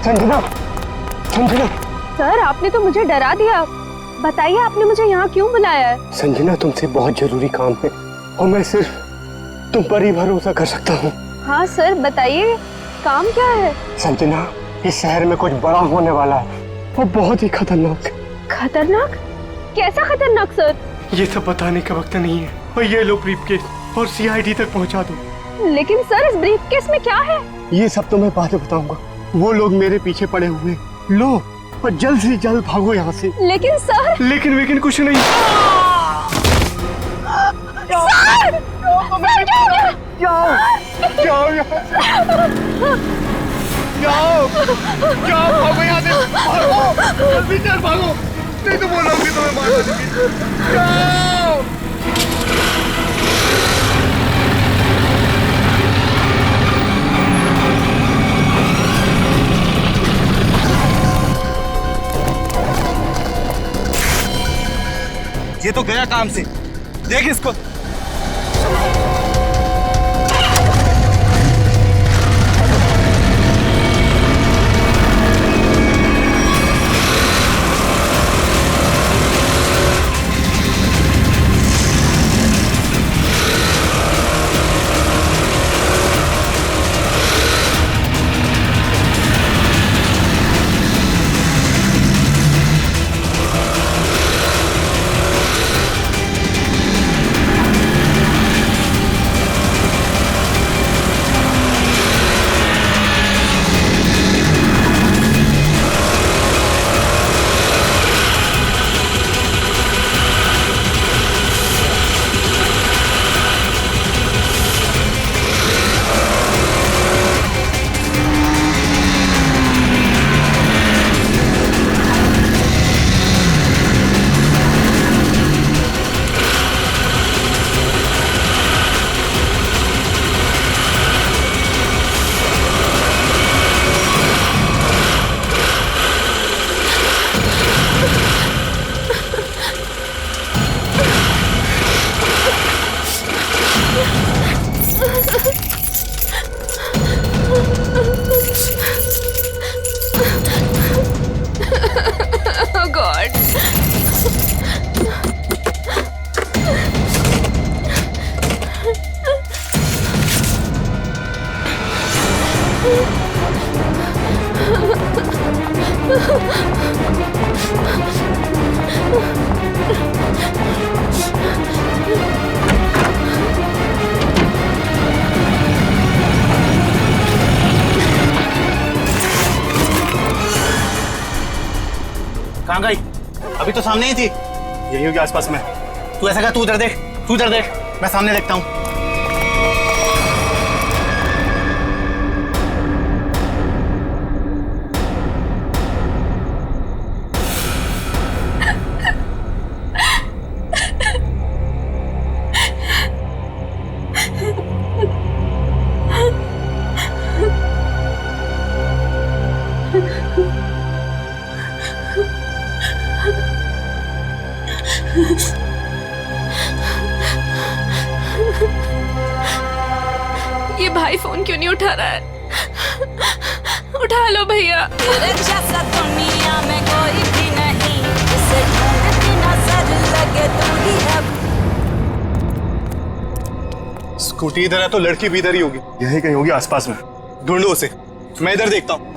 Sanjana, Sanjana. Sir आपने तो मुझे डरा दिया। बताइए आपने मुझे यहाँ क्यों बुलाया है? संजना तुमसे बहुत जरूरी काम है और मैं सिर्फ तुम पर ही भरोसा कर सकता हूँ। हाँ सर बताइए, काम क्या है? संजना, इस शहर में कुछ बड़ा होने वाला है, वो बहुत ही खतरनाक। खतरनाक? कैसा खतरनाक सर? ये सब बताने का वक्त नहीं है। और ये लो ब्रीफकेस और सीआईडी तक पहुंचा दो। लेकिन सर इस ब्रीफकेस में क्या है? ये सब तो मैं बाद में बताऊंगा। वो लोग मेरे पीछे पड़े हुए। लो और जल्द से जल्द भागो यहाँ से। लेकिन सर। लेकिन कुछ नहीं। सर! सर क्या हो गया? जाओ जाओ यहाँ से। जाओ जाओ, भागो यहाँ से, भागो जल्दी चल, भागो नहीं तो वो लोग भी तुम्हें मार देंगे। जाओ। ये तो गया काम से, देख इसको। Oh God. कहाँ गई? अभी तो सामने ही थी। यही होगी आसपास में। तू ऐसा कर, तू उधर देख, तू उधर देख, मैं सामने देखता हूँ। ये भाई फोन क्यों नहीं उठा रहा है? उठा लो भैया। तेरे जैसा दुनिया में कोई भी नहीं, जिसे ढूंढती नजर लगे तू ही है। स्कूटी इधर है तो लड़की भी इधर ही होगी। यही कहीं होगी आसपास में। ढूंढो उसे, मैं इधर देखता हूँ।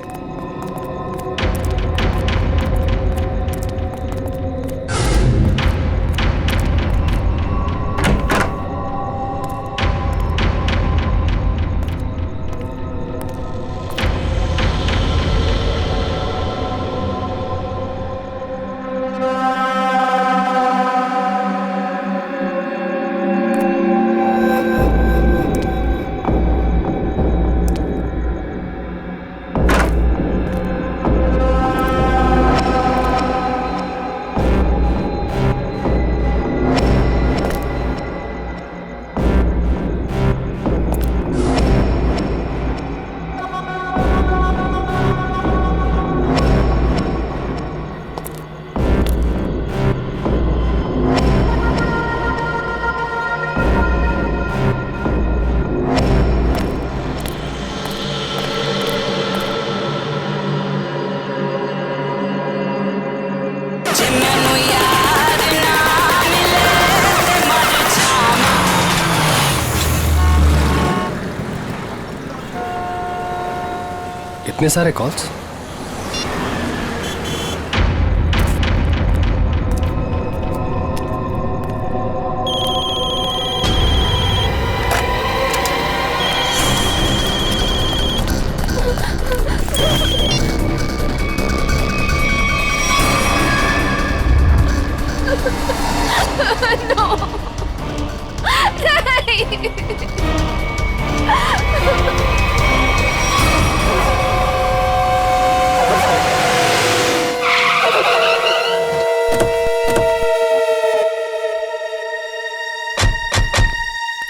इतने सारे कॉल्स?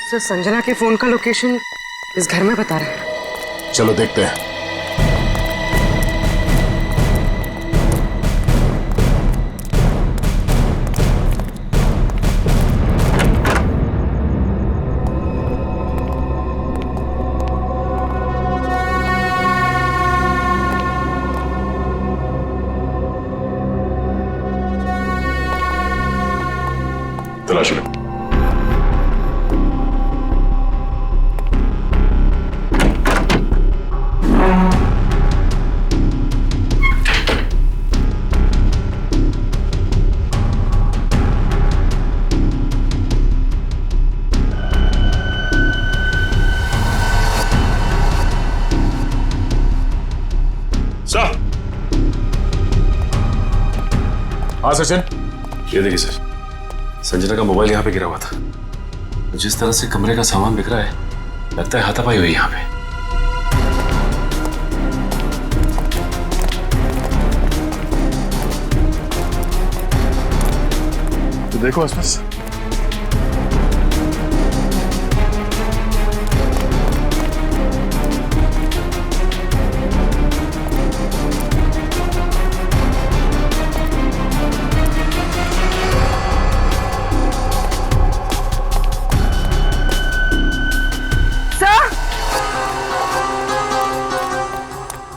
सर, संजना के फोन का लोकेशन इस घर में बता रहा है। चलो देखते हैं। तलाश लो। सर। हाँ सचिन, ये देखिए सर, संजना का मोबाइल यहाँ पे गिरा हुआ था। जिस तरह से कमरे का सामान बिखरा है, लगता है हाथापाई हुई यहाँ पे। तो देखो आसपास।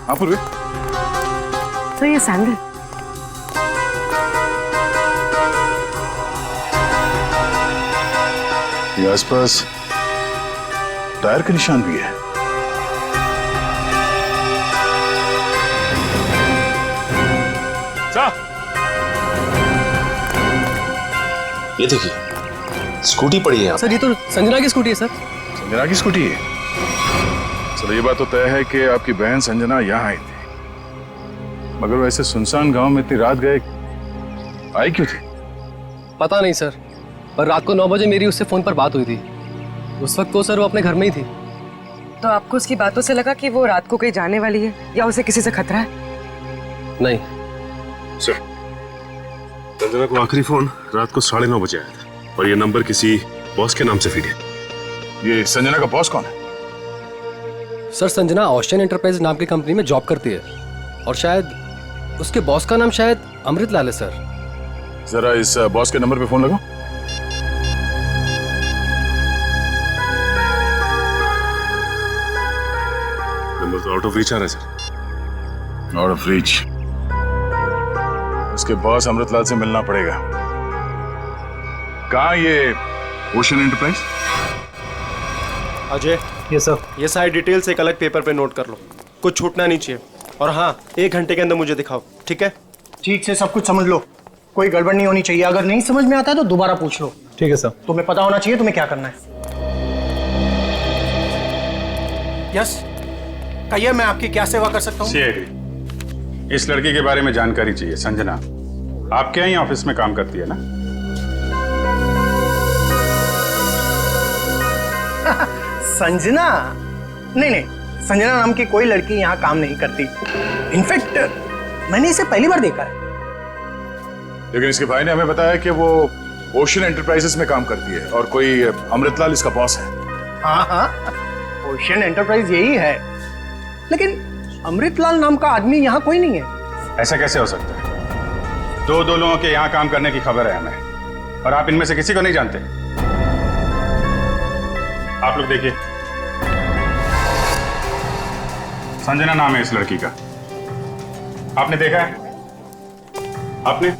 हाँ पूर्वी। तो ये सैंडल ये आसपास टायर के निशान भी है। सर, ये देखिए, स्कूटी पड़ी है यहाँ। सर ये तो संजना की स्कूटी है सर। संजना की स्कूटी है। चलो ये बात तो तय है कि आपकी बहन संजना यहाँ आई थी, मगर वैसे सुनसान गांव में इतनी रात गए आई क्यों थी? पता नहीं सर, पर रात को 9 बजे मेरी उससे फोन पर बात हुई थी। उस वक्त तो सर वो अपने घर में ही थी। तो आपको उसकी बातों से लगा कि वो रात को कहीं जाने वाली है या उसे किसी से खतरा है? नहीं सर, संजना को आखिरी फोन रात को 9:30 बजे आया था और ये नंबर किसी बॉस के नाम से फीड है। ये संजना का बॉस कौन है? सर, संजना ऑस्टिन एंटरप्राइज नाम की कंपनी में जॉब करती है और शायद उसके बॉस का नाम शायद अमृतलाल है सर। जरा इस बॉस के नंबर पे फोन लगाओ। नंबर तो आउट ऑफ रीच आ रहा है सर। Out of reach. उसके बॉस अमृतलाल से मिलना पड़ेगा। कहाँ ये ओशन एंटरप्राइज? अजय, ये सर, ये सारी डिटेल्स एक अलग पेपर पे नोट कर लो, कुछ छूटना नहीं चाहिए। और हाँ, 1 घंटे के अंदर मुझे दिखाओ, ठीक है? ठीक से सब कुछ समझ लो, कोई गड़बड़ नहीं होनी चाहिए। अगर नहीं समझ में आता है तो दोबारा पूछ लो। ठीक है सर। तुम्हें पता होना चाहिए तुम्हें क्या करना है। यस, कहिए मैं आपकी क्या सेवा कर सकता हूँ? सीआईडी, इस लड़की के बारे में जानकारी चाहिए। संजना आपके यहाँ ऑफिस में काम करती है ना? संजना? नहीं, संजना नाम की कोई लड़की यहाँ काम नहीं करती। इनफैक्ट मैंने इसे पहली बार देखा है। लेकिन इसके भाई ने हमें बताया कि वो ओशन एंटरप्राइजेस में काम करती है और कोई अमृतलाल इसका बॉस है। हाँ, ओशन एंटरप्राइज यही है, लेकिन अमृतलाल नाम का आदमी यहाँ कोई नहीं है। ऐसा कैसे हो सकता है? दो लोगों के यहाँ काम करने की खबर है हमें, और आप इनमें से किसी को नहीं जानते। आप लोग देखिए, संजना नाम है इस लड़की का। आपने देखा है? आपने?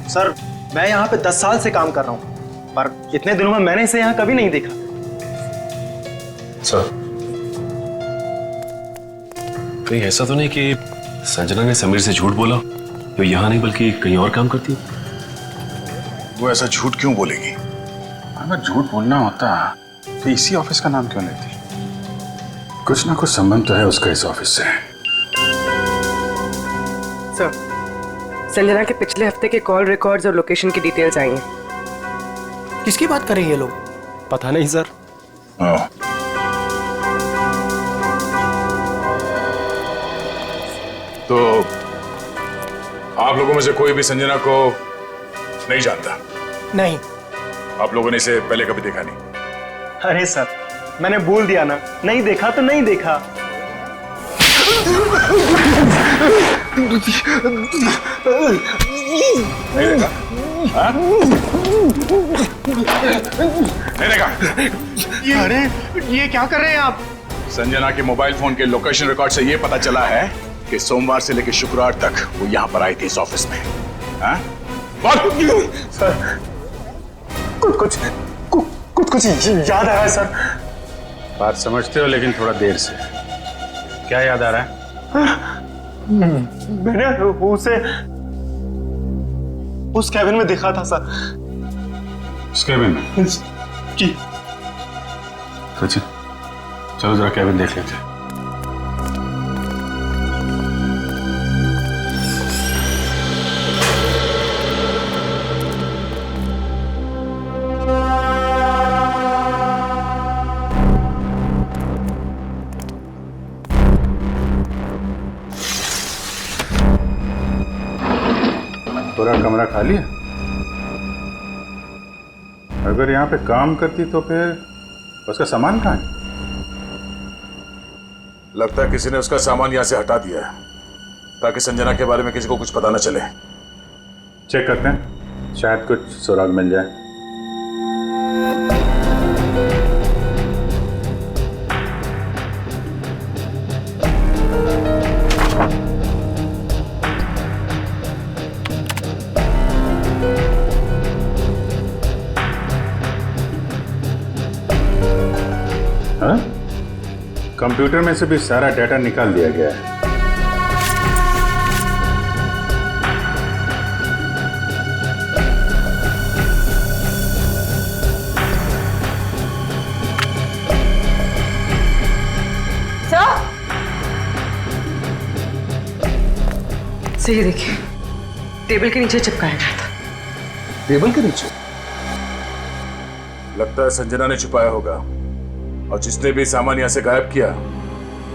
सर, मैं यहाँ पे 10 साल से काम कर रहा हूँ, पर इतने दिनों में मैंने इसे यहाँ कभी नहीं देखा। सर, कहीं ऐसा तो नहीं कि संजना ने समीर से झूठ बोला तो यहाँ नहीं बल्कि कहीं और काम करती है? वो ऐसा झूठ क्यों बोलेगी? अगर झूठ बोलना होता तो इसी ऑफिस का नाम क्यों लेती? कुछ ना कुछ संबंध तो है उसका इस ऑफिस से। सर, संजना के पिछले हफ्ते के कॉल रिकॉर्ड्स और लोकेशन की डिटेल्स आई हैं। किसकी बात कर रहे हैं ये लोग? पता नहीं सर। तो आप लोगों में से कोई भी संजना को नहीं जानता? नहीं। आप लोगों ने इसे पहले कभी देखा नहीं? अरे सर, मैंने बोल दिया ना, नहीं देखा तो नहीं देखा। नहीं देखा? हाँ? नहीं देखा? अरे ये क्या कर रहे हैं आप? संजना के मोबाइल फोन के लोकेशन रिकॉर्ड से ये पता चला है कि सोमवार से लेकर शुक्रवार तक वो यहाँ पर आई थी इस ऑफिस में। हाँ? सर, कुछ याद आ रहा है सर। बात समझते हो लेकिन थोड़ा देर से। क्या याद आ रहा है? मैंने उसे उस कैबिन में देखा था सर। उस कैबिन में? जी। सचिन, चलो जरा कैबिन देख लेते हैं। पूरा कमरा खाली है? अगर यहाँ पे काम करती तो फिर उसका सामान कहाँ है? लगता है किसी ने उसका सामान यहाँ से हटा दिया है ताकि संजना के बारे में किसी को कुछ पता न चले। चेक करते हैं, शायद कुछ सुराग मिल जाए। हाँ? कंप्यूटर में से भी सारा डाटा निकाल दिया गया है। सही देखिए, टेबल के नीचे चिपकाया गया था। टेबल के नीचे? लगता है संजना ने छुपाया होगा और जिसने भी सामान यहां से गायब किया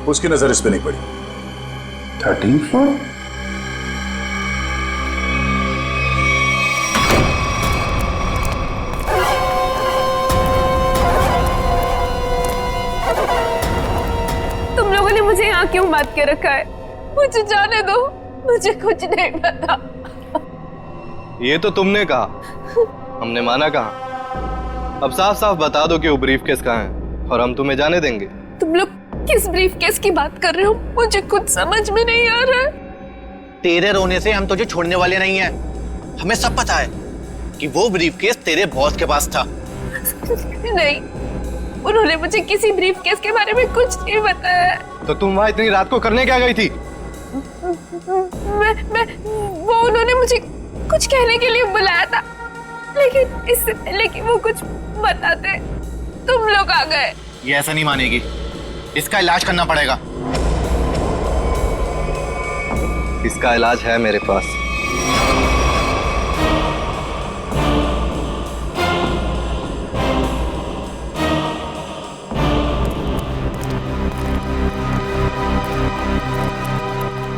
उसकी नजर इस पे नहीं पड़ी। 13th floor? तुम लोगों ने मुझे यहाँ क्यों बात के रखा है? मुझे जाने दो, मुझे कुछ नहीं पता। ये तो तुमने कहा, हमने माना कहा। अब साफ साफ बता दो कि वो ब्रीफ केस कहाँ है और हम तुम्हें जाने देंगे। तुम लोग किस ब्रीफ केस की बात कर रहे हो? मुझे कुछ समझ में नहीं आ रहा है। तेरे रोने से हम तुझे छोड़ने वाले नहीं हैं। हमें सब पता है कि वो ब्रीफ केस तेरे बॉस के पास था। नहीं, उन्होंने मुझे किसी ब्रीफ केस के बारे में कुछ नहीं बताया। तो तुम वहां इतनी रात को करने क्या गई थी? वो उन्होंने मुझे कुछ कहने के लिए बुलाया था, लेकिन इससे पहले कि वो कुछ बताते तुम लोग आ गए। ये ऐसा नहीं मानेगी, इसका इलाज करना पड़ेगा। इसका इलाज है मेरे पास।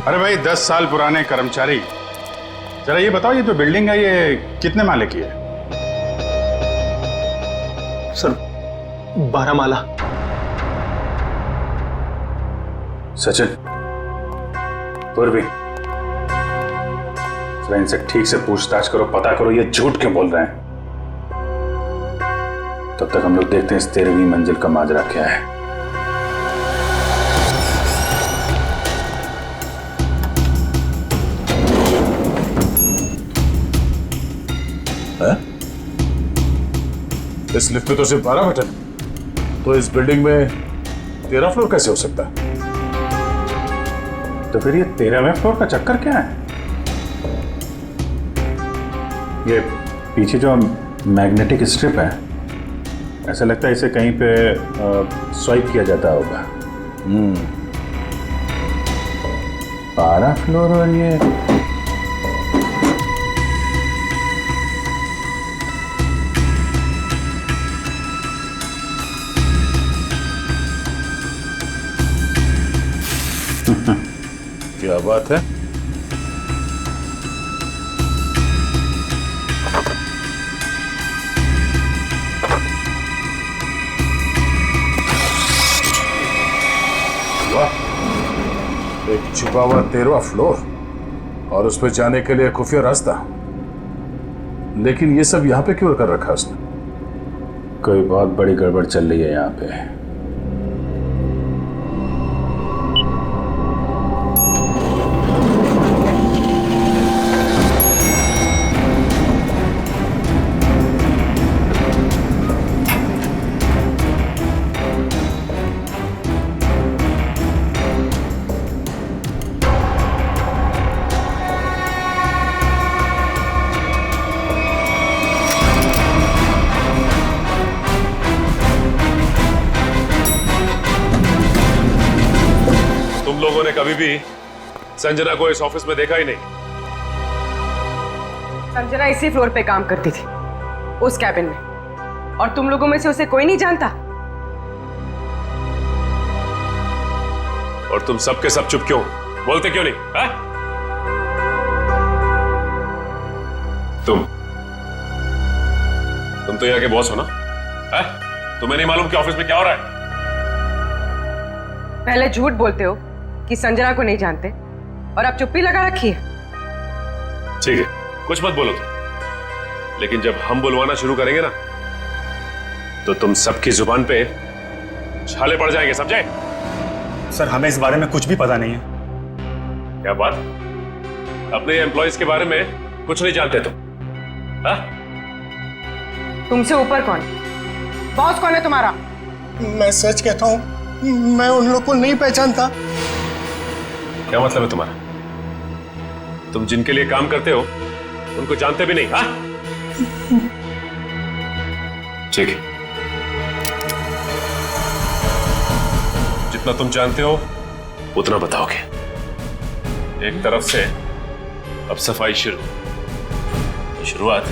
अरे भाई 10 साल पुराने कर्मचारी, जरा ये बताओ, ये जो बिल्डिंग है ये कितने माले की है? सर 12 माला। सचिन, पूर्वी, जरा इनसे ठीक से पूछताछ करो, पता करो ये झूठ क्यों बोल रहे हैं। तब तक हम लोग देखते हैं इस 13वीं मंजिल का माजरा क्या है। इस लिफ्ट में तो सिर्फ 12 बटन, तो इस बिल्डिंग में 13 फ्लोर कैसे हो सकता है? तो फिर ये 13वें फ्लोर का चक्कर क्या है? ये पीछे जो मैग्नेटिक स्ट्रिप है, ऐसा लगता है इसे कहीं पे स्वाइप किया जाता होगा। 12 फ्लोर और ये क्या बात है? एक छुपा हुआ 13वां फ्लोर और उस पर जाने के लिए खुफिया रास्ता। लेकिन ये सब यहाँ पे क्यों कर रखा उसने? कोई बहुत बड़ी गड़बड़ चल रही है यहाँ पे। तुम लोगों ने कभी भी संजना को इस ऑफिस में देखा ही नहीं। संजना इसी फ्लोर पे काम करती थी, उस कैबिन में, और तुम लोगों में से उसे कोई नहीं जानता। और तुम सब के सब चुप क्यों? बोलते क्यों नहीं? है? तुम तो यहाँ के बॉस हो ना? है? तुम्हें नहीं मालूम कि ऑफिस में क्या हो रहा है? पहले झूठ बोलते हो कि संजना को नहीं जानते, और अब चुप्पी लगा रखी है। ठीक है, कुछ मत बोलो तुम, लेकिन जब हम बुलवाना शुरू करेंगे ना, तो तुम सबकी जुबान पे छाले पड़ जाएंगे, समझे? सर, हमें इस बारे में कुछ भी पता नहीं है। क्या बात? अपने एम्प्लॉयज के बारे में कुछ नहीं जानते तुम? हाँ? तुमसे ऊपर कौन? बॉस कौन है तुम्हारा? मैं सच कहता हूँ, मैं उन लोग को नहीं पहचानता। क्या मतलब है तुम्हारा? तुम जिनके लिए काम करते हो उनको जानते भी नहीं? हाँ? ठीक है, जितना तुम जानते हो उतना बताओगे। एक तरफ से अब सफाई शुरुआत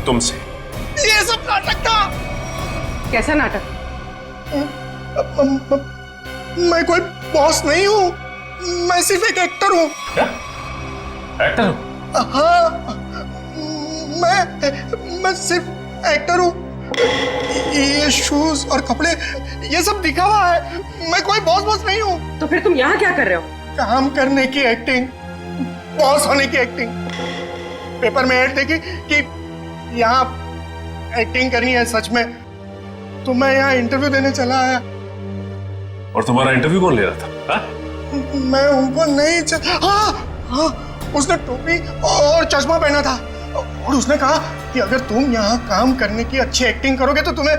तुमसे। ये सब नाटक था। कैसा नाटक? मैं कोई बॉस नहीं हूँ, मैं सिर्फ एक एक्टर हूँ। क्या? एक्टर हो? हाँ, मैं सिर्फ एक्टर हूँ। ये शूज और कपड़े ये सब दिखावा है, मैं कोई बॉस नहीं हूँ। तो फिर तुम यहाँ क्या कर रहे हो? काम करने की एक्टिंग, बॉस होने की एक्टिंग। पेपर में ऐड देखी कि यहाँ एक्टिंग करनी है सच में, तो मैं यहाँ इंटरव्यू देने चला आया। और तुम्हारा इंटरव्यू कौन ले रहा था? हा? मैं उनको नहीं हाँ, उसने टोपी और चश्मा पहना था, और उसने कहा कि अगर तुम यहाँ काम करने की अच्छी एक्टिंग करोगे तो तुम्हें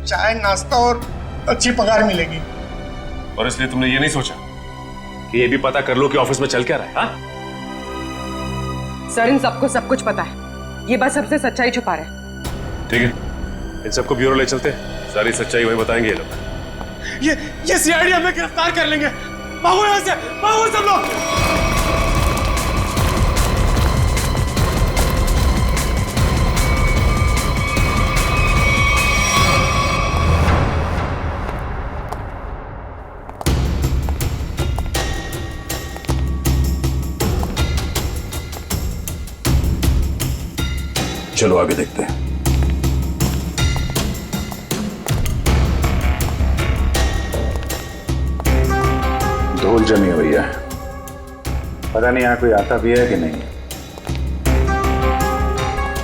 चाय, नाश्ता और अच्छी पगार मिलेगी। और इसलिए तुमने ये नहीं सोचा कि ये भी पता कर लो कि ऑफिस में चल क्या रहा है? हा? सर, इन सबको सब कुछ पता है, ये बस सबसे सच्चाई छुपा रहे हैं। ठीक है, इन सबको ब्यूरो ले चलते हैं, सारी सच्चाई वही बताएंगे ये लोग। ये सीआईडी हमें गिरफ्तार कर लेंगे। भागो यहाँ से, भागो सब लोग। चलो आगे देखते हैं। धूल जमी हुई है, पता नहीं यहाँ कोई आता भी है कि नहीं।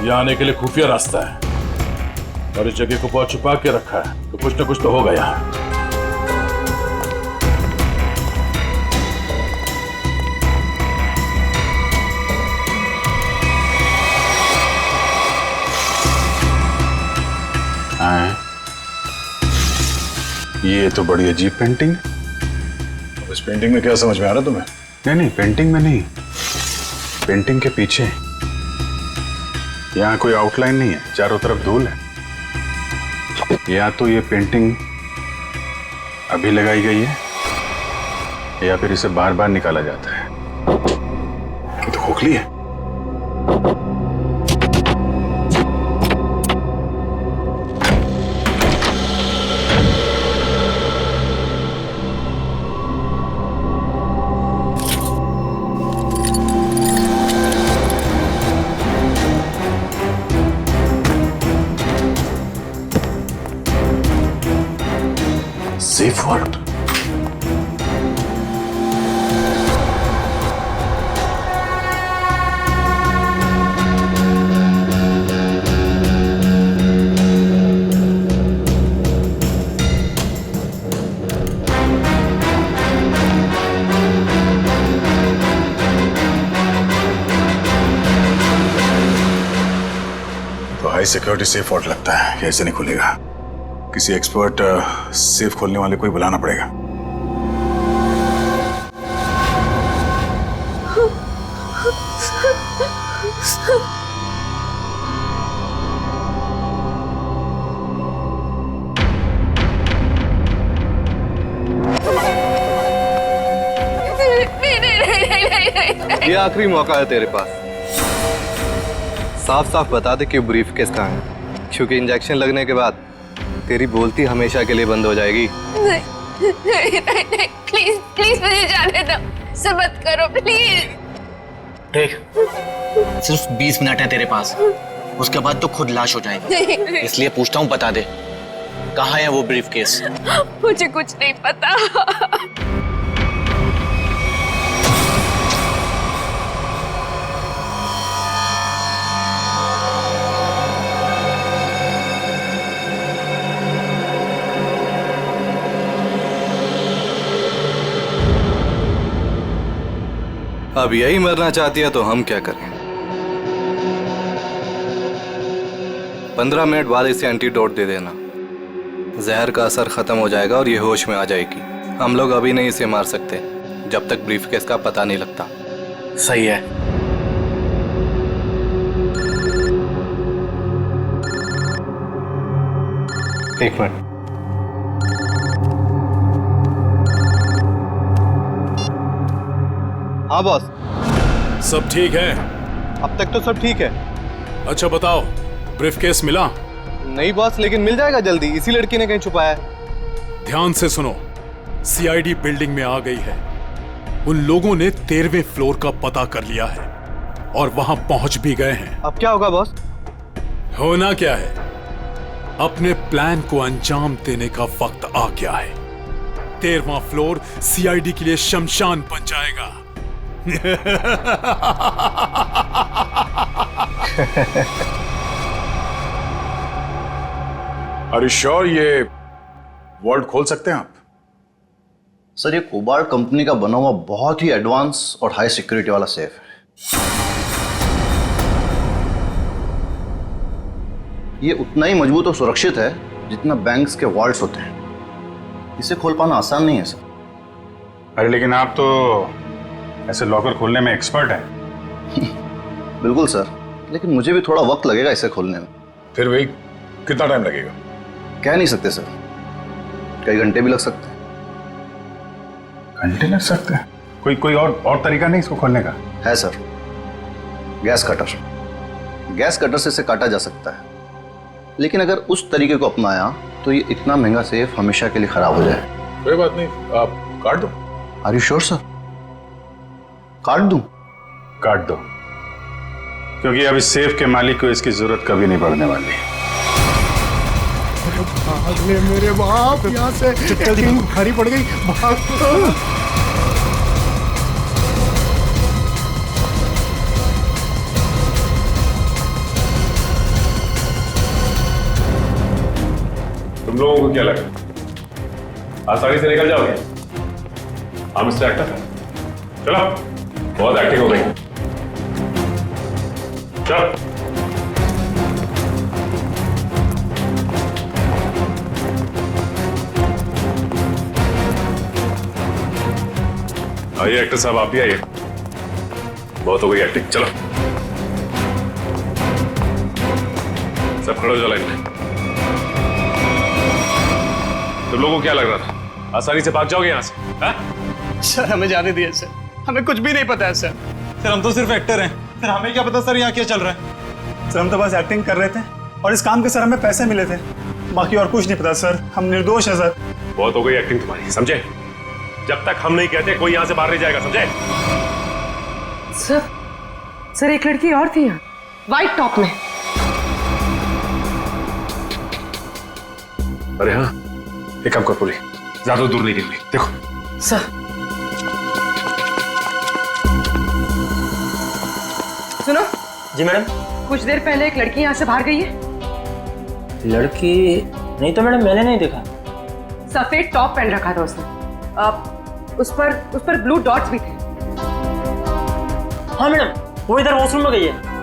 यहाँ आने के लिए खुफिया रास्ता है और इस जगह को बहुत छुपा के रखा है, तो कुछ ना कुछ तो होगा यहाँ। ये तो बड़ी अजीब पेंटिंग है। अब इस पेंटिंग में क्या समझ में आ रहा तुम्हें? नहीं नहीं, पेंटिंग में नहीं, पेंटिंग के पीछे। यहाँ कोई आउटलाइन नहीं है, चारों तरफ धूल है। या तो ये पेंटिंग अभी लगाई गई है या फिर इसे बार बार निकाला जाता है। ये तो खोखली है। Safe word. तो हाई सिक्योरिटी सेफ वर्ड लगता है कि ऐसे नहीं खुलेगा। किसी एक्सपर्ट सेफ खोलने वाले को ही बुलाना पड़ेगा। ये आखिरी मौका है तेरे पास। साफ साफ बता दे कि ब्रीफकेस कहाँ है, क्योंकि इंजेक्शन लगने के बाद तेरी बोलती हमेशा के लिए बंद हो जाएगी। नहीं, प्लीज प्लीज मुझे जाने दो, ऐसा मत करो प्लीज। देख, सिर्फ 20 मिनट है तेरे पास, उसके बाद तो खुद लाश हो जाएगी। इसलिए पूछता हूँ, बता दे कहाँ है वो ब्रीफकेस? मुझे कुछ नहीं पता। अब यही मरना चाहती है तो हम क्या करें? 15 मिनट बाद इसे एंटीडोट दे देना, जहर का असर खत्म हो जाएगा और ये होश में आ जाएगी। हम लोग अभी नहीं इसे मार सकते जब तक ब्रीफकेस का पता नहीं लगता। सही है। एक मिनट। हाँ बॉस। सब ठीक है? अब तक तो सब ठीक है। अच्छा बताओ, ब्रीफकेस मिला? नहीं बॉस, लेकिन मिल जाएगा जल्दी। इसी लड़की ने कहीं छुपाया है। ध्यान से सुनो, सीआईडी बिल्डिंग में आ गई है। उन लोगों ने 13वें फ्लोर का पता कर लिया है और वहां पहुंच भी गए हैं। अब क्या होगा बॉस? होना क्या है, अपने प्लान को अंजाम देने का वक्त आ गया है। 13वां फ्लोर सीआईडी के लिए शमशान बन जाएगा। Are you sure ये वर्ल्ड खोल सकते हैं आप? सर, ये कोबार्ड कंपनी का बना हुआ बहुत ही एडवांस और हाई सिक्योरिटी वाला सेफ है। ये उतना ही मजबूत और सुरक्षित है जितना बैंक्स के वॉल्ट्स होते हैं। इसे खोल पाना आसान नहीं है सर। अरे लेकिन आप तो ऐसे लॉकर खोलने में एक्सपर्ट हैं। बिल्कुल सर, लेकिन मुझे भी थोड़ा वक्त लगेगा इसे खोलने में। फिर भी कितना टाइम लगेगा? कह नहीं सकते सर, कई घंटे भी लग सकते हैं। घंटे लग सकते हैं? कोई और तरीका नहीं इसको खोलने का? है sir, gas cutter. Gas cutter से इसे काटा जा सकता है, लेकिन अगर उस तरीके को अपनाया तो ये इतना महंगा सेफ हमेशा के लिए खराब हो जाए। कोई बात नहीं, आप काट दो। Are you sure sir? काट दूं? काट दो, क्योंकि अब इस सेफ के मालिक को इसकी जरूरत कभी नहीं पड़ने वाली। भाग ले मेरे बाप यहाँ से, एक्टिंग भारी पड़ गई। भाग। तुम लोगों को क्या लगा आसानी से निकल जाओगे? हम इससे एक्टर हैं। चलो, बहुत एक्टिंग हो गई। चलो। आइए एक्टर साहब, आप भी आइए। बहुत हो गई एक्टिंग, चलो सब खड़े हो जाओ लाइन में। तुम लोगों को क्या लग रहा था आसानी से भाग जाओगे यहाँ से? हाँ? सर हमें जाने दिए सर, हमें कुछ भी नहीं पता है सर। सर हम तो सिर्फ एक्टर हैं, सर हमें क्या पता सर यहाँ क्या चल रहा है। सर हम तो बस एक्टिंग कर रहे थे और इस काम के सर हमें पैसे मिले थे, बाकी और कुछ नहीं पता सर, हम निर्दोष हैं सर। बहुत हो गई एक्टिंग तुम्हारी, समझे? जब तक हम नहीं कहते कोई यहाँ से बाहर नहीं जाएगा, समझे? सर एक लड़की और थी यहाँ, व्हाइट टॉप में। अरे हाँ, एक काम कर पूरी, ज्यादा दूर नहीं गिरनी, देखो। सर सुनो। जी मैडम। कुछ देर पहले एक लड़की यहाँ से बाहर गई है। लड़की नहीं तो मैडम, मैंने नहीं देखा। सफेद टॉप पहन रखा था उसने, उस पर ब्लू डॉट्स भी थे। हाँ मैडम, वो इधर वॉशरूम में गई है।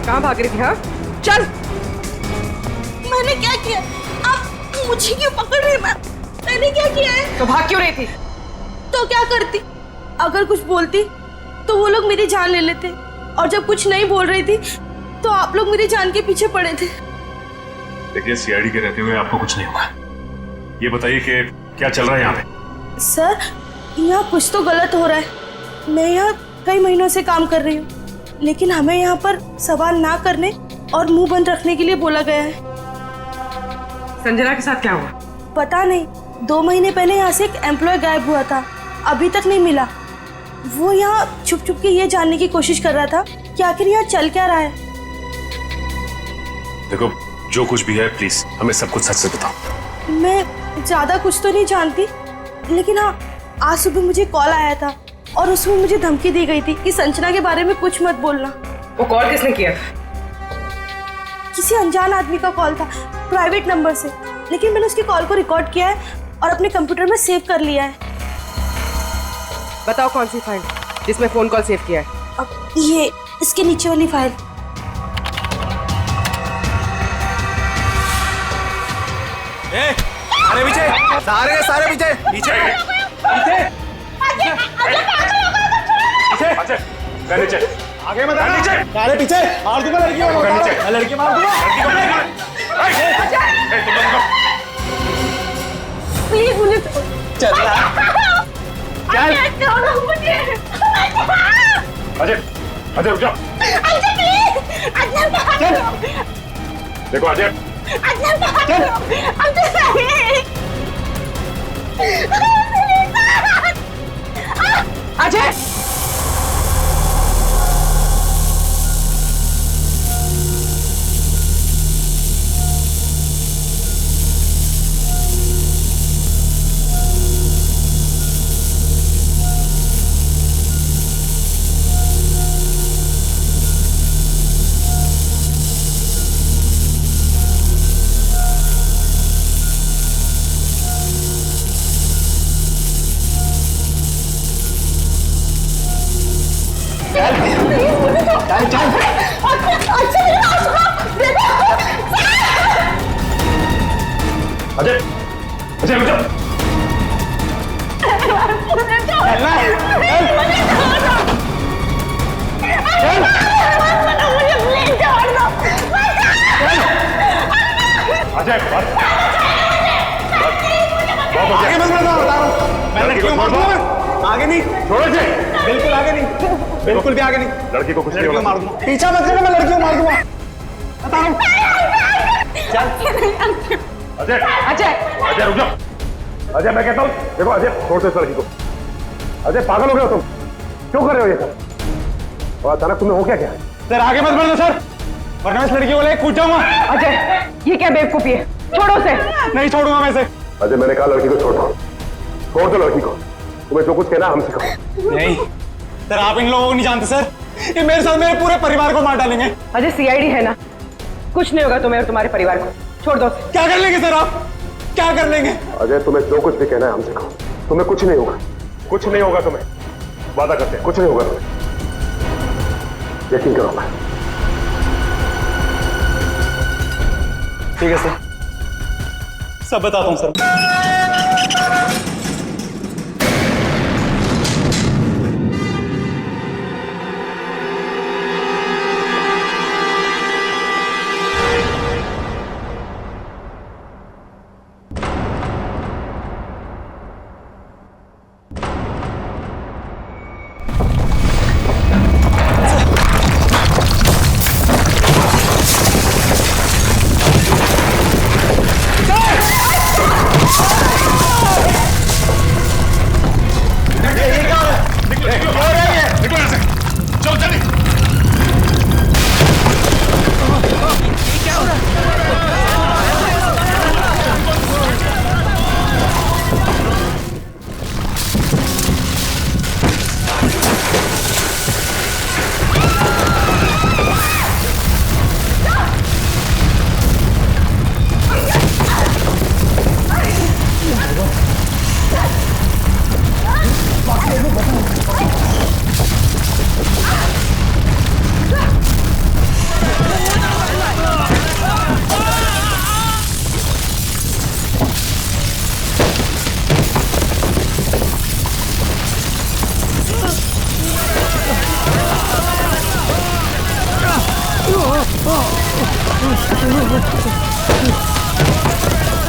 कहाँ भाग रही थी? हाँ चल। मैंने क्या किया? आप मुझे क्यों पकड़ रहे हैं? मैंने क्या किया है? तो भाग क्यों रही थी? तो क्या करती? अगर कुछ बोलती तो वो लोग मेरी जान ले लेते, और जब कुछ नहीं बोल रही थी तो आप लोग मेरी जान के पीछे पड़े थे। देखिए सीआईडी के रहते हुए आपको कुछ नहीं होगा। ये बताइए कि क्या चल रहा है यहाँ पे? सर यहाँ कुछ तो गलत हो रहा है। मैं यहाँ कई महीनों से काम कर रही हूँ, लेकिन हमें यहाँ पर सवाल ना करने और मुंह बंद रखने के लिए बोला गया है। संजना के साथ क्या हुआ? पता नहीं, 2 महीने पहले यहाँ से एक एम्प्लॉय गायब हुआ था, अभी तक नहीं मिला। वो यहाँ छुप छुप के ये जानने की कोशिश कर रहा था कि आखिर यहाँ चल क्या रहा है। देखो जो कुछ भी है प्लीज हमें सब कुछ सच से बताओ। मैं ज्यादा कुछ तो नहीं जानती, लेकिन हाँ आज सुबह मुझे कॉल आया था और उसमें मुझे धमकी दी गई थी कि संजना के बारे में कुछ मत बोलना। वो कॉल किसने किया? किसी अनजान आदमी का कॉल था, प्राइवेट नंबर से, लेकिन मैंने उसकी कॉल को रिकॉर्ड किया है और अपने कंप्यूटर में सेव कर लिया है। बताओ कौन सी फाइल जिसमें फोन कॉल सेव किया है? अब ये इसके नीचे वाली फाइल। अरे पीछे, सारे पीछे नीचे नीचे आगे मत आना। नीचे सारे पीछे, मार दूंगा लड़की को। नीचे लड़की मार दूंगा। प्लीज मुझे चल अजय अजय रुक जाओ। देखो अजय अजय अजय अजय रुक जाओ। अजय आगे मत बढ़ो, बता रहा हूं मैं लड़की को मार दूंगा। आगे नहीं, छोड़ो इसे। बिल्कुल आगे नहीं, बिल्कुल भी आगे नहीं। लड़की को कुछ नहीं लड़की को होगा। मार दूंगा। पीछा मत करना, मैं लड़की को मार दूंगा, बता रहा हूं। अजय अजय अजय रुक जाओ। अजय मैं कहता हूँ देखो अजय छोड़ दो इस लड़की को। अजय पागल हो गए हो तुम, क्यों कर रहे हो ये सब? और अचानक तुम्हें हो क्या क्या? सर आगे मत बढ़ो सर, वरना इस लड़की को लेकर कूद जाऊंगा। अजय ये क्या बेवकूफी है? छोड़ो उसे। नहीं छोड़ूंगा मैं इसे। अजय मैंने कहा लड़की को छोड़ दो लड़की को। तुम्हें जो कुछ कहना हमसे कहो। नहीं सर, आप इन लोगों को नहीं जानते सर, ये मेरे साथ मेरे पूरे परिवार को मार डालेंगे। अजय सीआईडी है ना, कुछ नहीं होगा तुम्हें और तुम्हारे परिवार को, छोड़ दो। क्या कर लेंगे सर आप, क्या कर लेंगे? अजय तुम्हें जो कुछ भी कहना है हमसे कहो, तुम्हें कुछ नहीं होगा, कुछ नहीं होगा तुम्हें, वादा करते हैं कुछ नहीं होगा तुम्हें, यकीन करो। मैं ठीक है सर, सब बताता हूँ सर।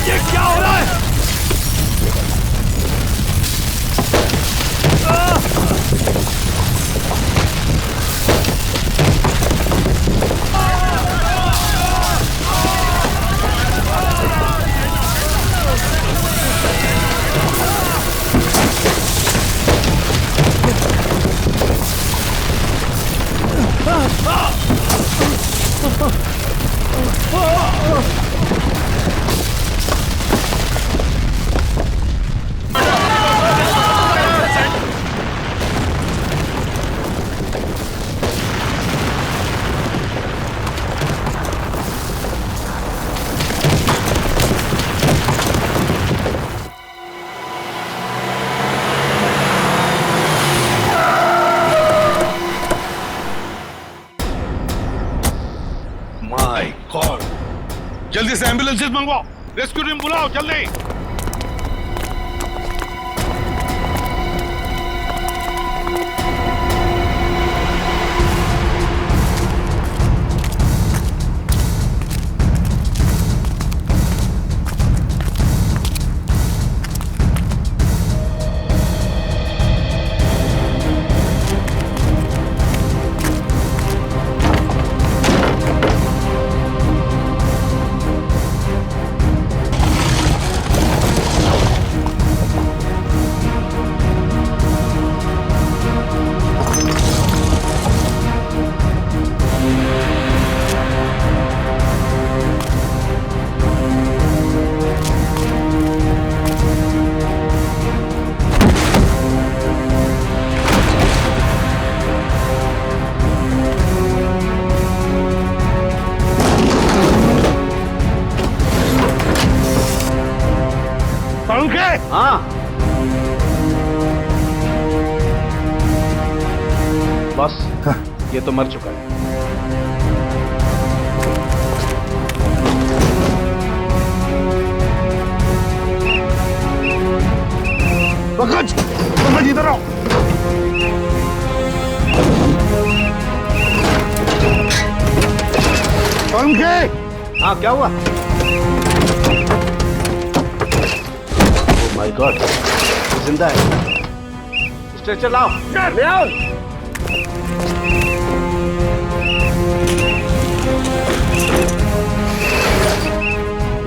ये क्या हो रहा है? जल्दी से एम्बुलेंसेस मंगवाओ, रेस्क्यू टीम बुलाओ जल्दी। हाँ बस ये तो मर चुका है। पंकज इधर आओ। हाँ क्या हुआ? माय गॉड, जिंदा है। स्ट्रेचर लाओ, ले आओ।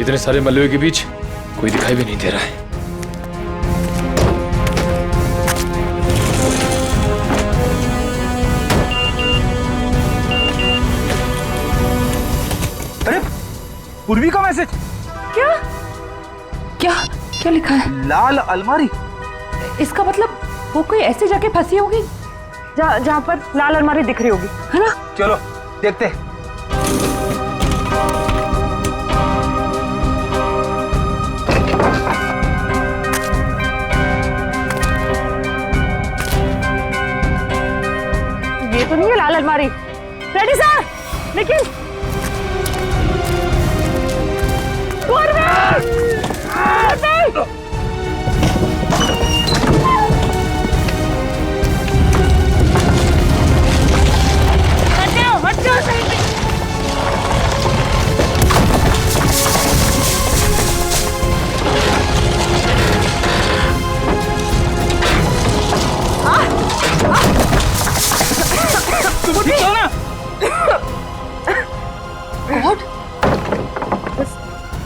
इतने सारे मलबे के बीच कोई दिखाई भी नहीं दे रहा है। अरे पूर्वी का मैसेज। क्या क्या क्या लिखा है? लाल अलमारी? इसका मतलब वो कोई ऐसी जगह फंसी होगी जहाँ पर लाल अलमारी दिख रही होगी, है ना? चलो देखते हैं। ये तो नहीं है लाल अलमारी। रेडी सर, लेकिन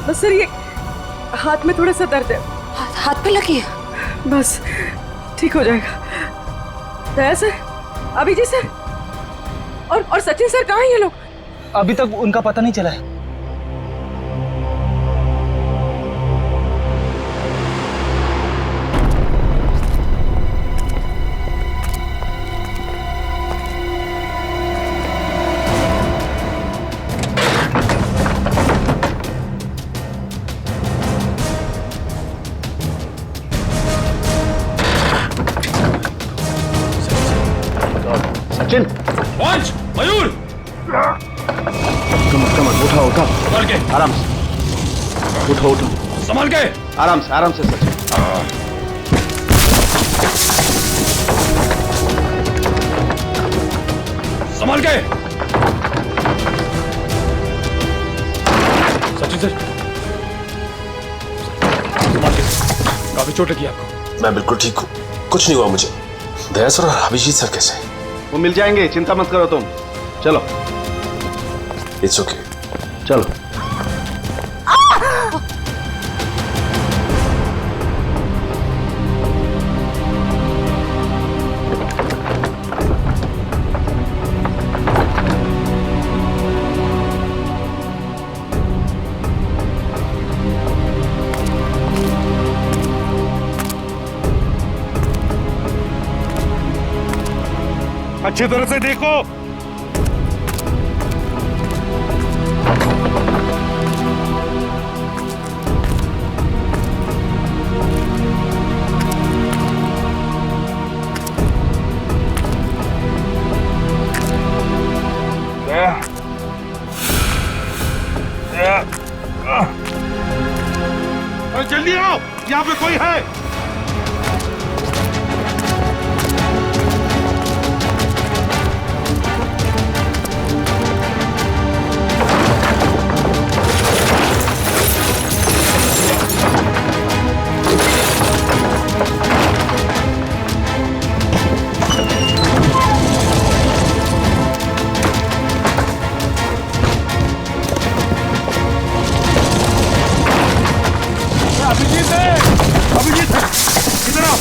बस सर, ये हाथ में थोड़ा सा दर्द है। हाथ पे लगी है? बस ठीक हो जाएगा। दया सर, अभिजीत सर और सचिन सर कहाँ हैं ये लोग? अभी तक उनका पता नहीं चला है। सचिन, पंच, मयूर, कम उठाओ संभाल के, आराम से उठो संभाल के, आराम से सचिन। संभाल के। सचिन सर, संभाल के, काफी चोट लगी आपको। मैं बिल्कुल ठीक हूँ, कुछ नहीं हुआ मुझे। दया सर और अभिजीत सर कैसे? वो मिल जाएंगे, चिंता मत करो तुम। चलो। It's okay. चलो। अच्छी तरह से देखो। जल्दी आओ, यहाँ पे कोई है। अभिजीत इधर आओ।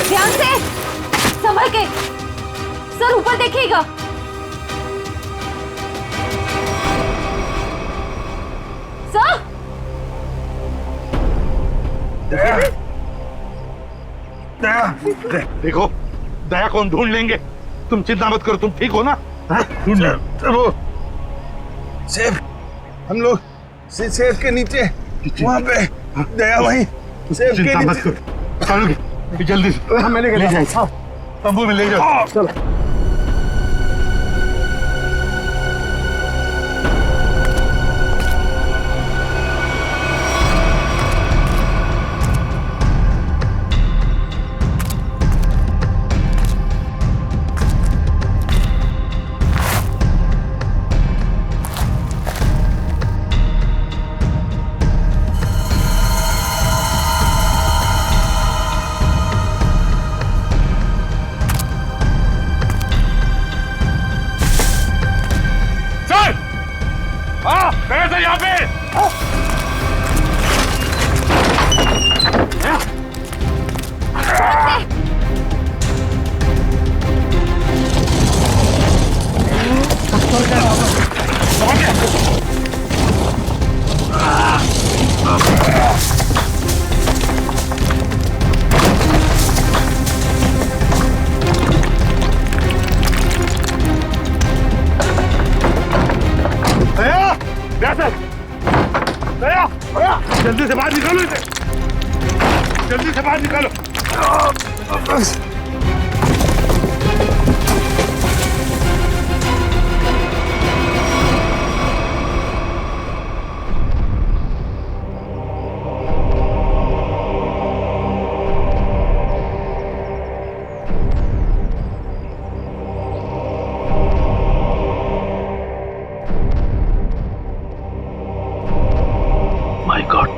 ध्यान से, संभल के। सर ऊपर देखिएगा। सर देखो, दया कौन ढूंढ लेंगे। तुम चिंता मत करो, तुम ठीक हो ना? ढूंढ लो। सेब, हम लोग सेब के नीचे वहाँ पे दया वहीं सेब के चिंता मत नीचे। करो, चलो जल्दी से। हमें लेके ले जाओ, तंबू में ले जाओ। चलो। सर यहाँ पे। जल्दी से बाहर निकालो इसे, जल्दी से बाहर निकालो। माय गॉड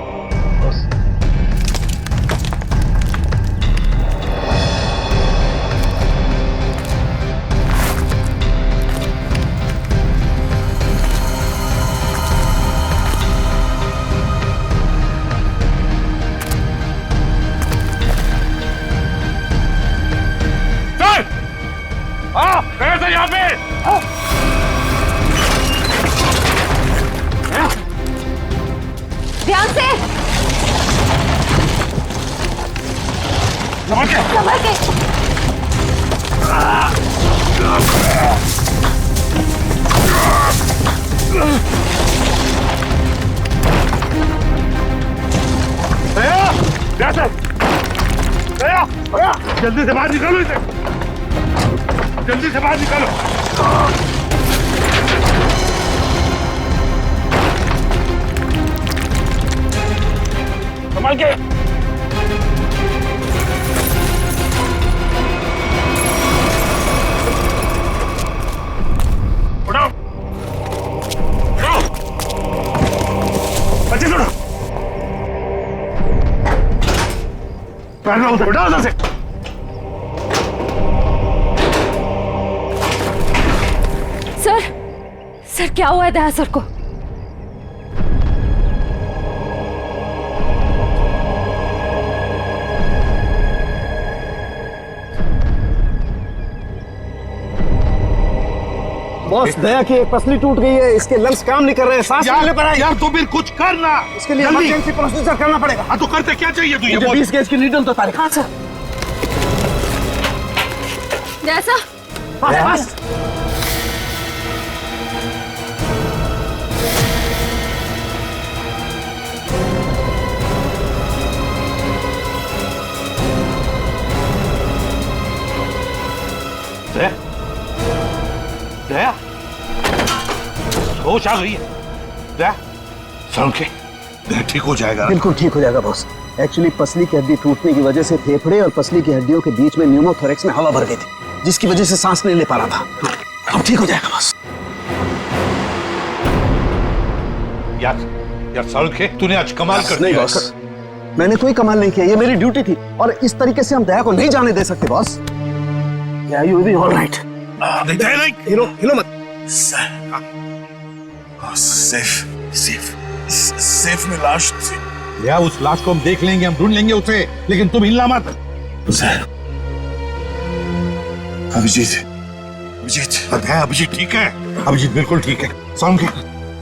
सर यहाँ पे ध्यान से संभल के संभल के जल्दी से बाहर निकालो इसे, जल्दी से बाहर निकालो। संभाल के उठाओ, उठाओ, बच्चे उठो, पैर में उठाओ उधर से। सर क्या हुआ है दया सर को? बॉस, दया की एक पसली टूट गई है, इसके लंग्स काम नहीं कर रहे हैं, सांस नहीं ले पा रहा है। यार तो फिर कुछ करना, इसके लिए इमरजेंसी प्रोसीजर करना पड़ेगा। हाँ तो करते क्या चाहिए तुझे? 20 गेज की नीडल तो तारीख। हाँ सर। जैसा बस दया होश आ गई है। दया सुन के ठीक हो जाएगा। बिल्कुल ठीक हो जाएगा बॉस। एक्चुअली पसली की हड्डी टूटने की वजह से फेफड़े और पसली की हड्डियों के बीच में न्यूमोथोरेक्स में हवा भर गई थी, जिसकी वजह से सांस नहीं ले पा रहा था। अब ठीक हो जाएगा बॉस। यार सारुल के तूने आज कमाल कर दिया। बॉस, मैंने कोई कमाल नहीं किया, ये मेरी ड्यूटी थी और इस तरीके से हम दया को नहीं जाने दे सकते बॉस। या यू बी ऑलराइट? नहीं हिलो मत। सेफ में लाश थी। या उस लाश को हम देख लेंगे, हम ढूंढ लेंगे उसे, लेकिन तुम हिलना मत। अभिजीत ठीक है, अभिजीत बिल्कुल ठीक है। साउंड के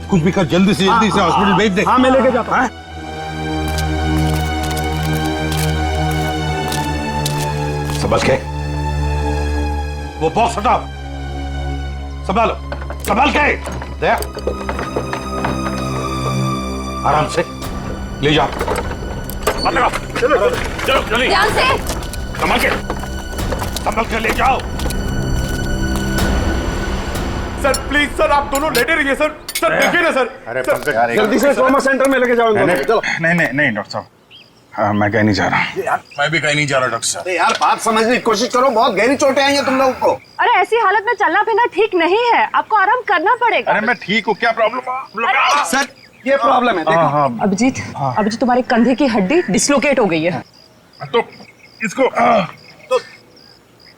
कुछ भी कर, जल्दी से हॉस्पिटल भेज दे। हाँ मैं लेके जाता हूँ। संभल के वो बॉक्स हटाओ, संभालो, संभाल के। दया आराम से ले जाओ, मत लगाओ, चलो जल्दी, ध्यान से संभल के ले जाओ। सर प्लीज सर, आप दोनों लेटे रहिए सर। सर देखिए ना सर। अरे जल्दी से ट्रॉमा सेंटर में लेके जाओ। नहीं डॉक्टर साहब, मैं कहीं नहीं जा रहा। मैं भी कहीं नहीं जा रहा डॉक्टर साहब। यार बात समझने की कोशिश करो, बहुत गहरी चोटें आई हैं तुम लोगों को। अरे ऐसी हालत में चलना फिरना ठीक नहीं है, आपको आराम करना पड़ेगा। अरे मैं ठीक हूँ, क्या प्रॉब्लम? सर ये प्रॉब्लम है, देखो। अभिजीत तुम्हारे कंधे की हड्डी डिसलोकेट हो गई है। तो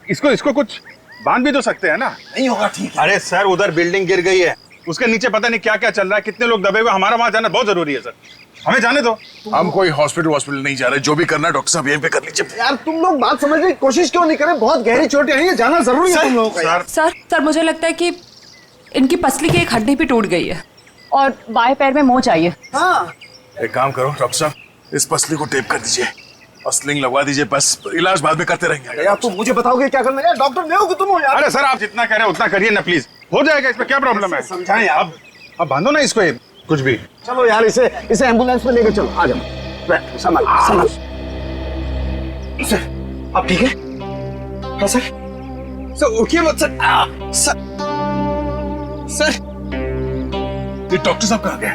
इसको कुछ बांध भी तो सकते हैं ना? नहीं होगा ठीक है। अरे सर, उधर बिल्डिंग गिर गई है, उसके नीचे पता नहीं क्या क्या चल रहा है, कितने लोग दबे हुए, हमारा वहां जाना बहुत जरूरी है सर। हमें जाने दो। हम कोई हॉस्पिटल नहीं जा रहे, जो भी करना है डॉक्टर साहब यहीं पे कर लीजिए। यार तुम लोग बात समझने की कोशिश क्यों नहीं कर रहे? बहुत गहरी चोटें आई हैं, जाना जरूरी है तुम लोगों का। सर मुझे लगता है कि इनकी पसली की एक हड्डी भी टूट गई है और बाएं पैर में मोच आई है। हाँ। एक काम करो डॉक्टर साहब, इस पसली को टेप कर दीजिए और स्लिंग लगवा दीजिए, बस इलाज बाद में करते रहेंगे। यार तुम मुझे बताओगे क्या करना है? डॉक्टर नहीं हो कि तुम हो यार। अरे सर आप जितना कह रहे हैं उतना करिए ना प्लीज, हो जाएगा, इसमें क्या प्रॉब्लम है? समझाएं यार। अब बांधो ना इसको, कुछ भी। चलो यार इसे एम्बुलेंस में लेकर चलो। आ जाओ, संभाल संभाल। सर आप ठीक है? हाँ सर। सर उठिए मत सर। सर ये डॉक्टर साहब कहाँ गए?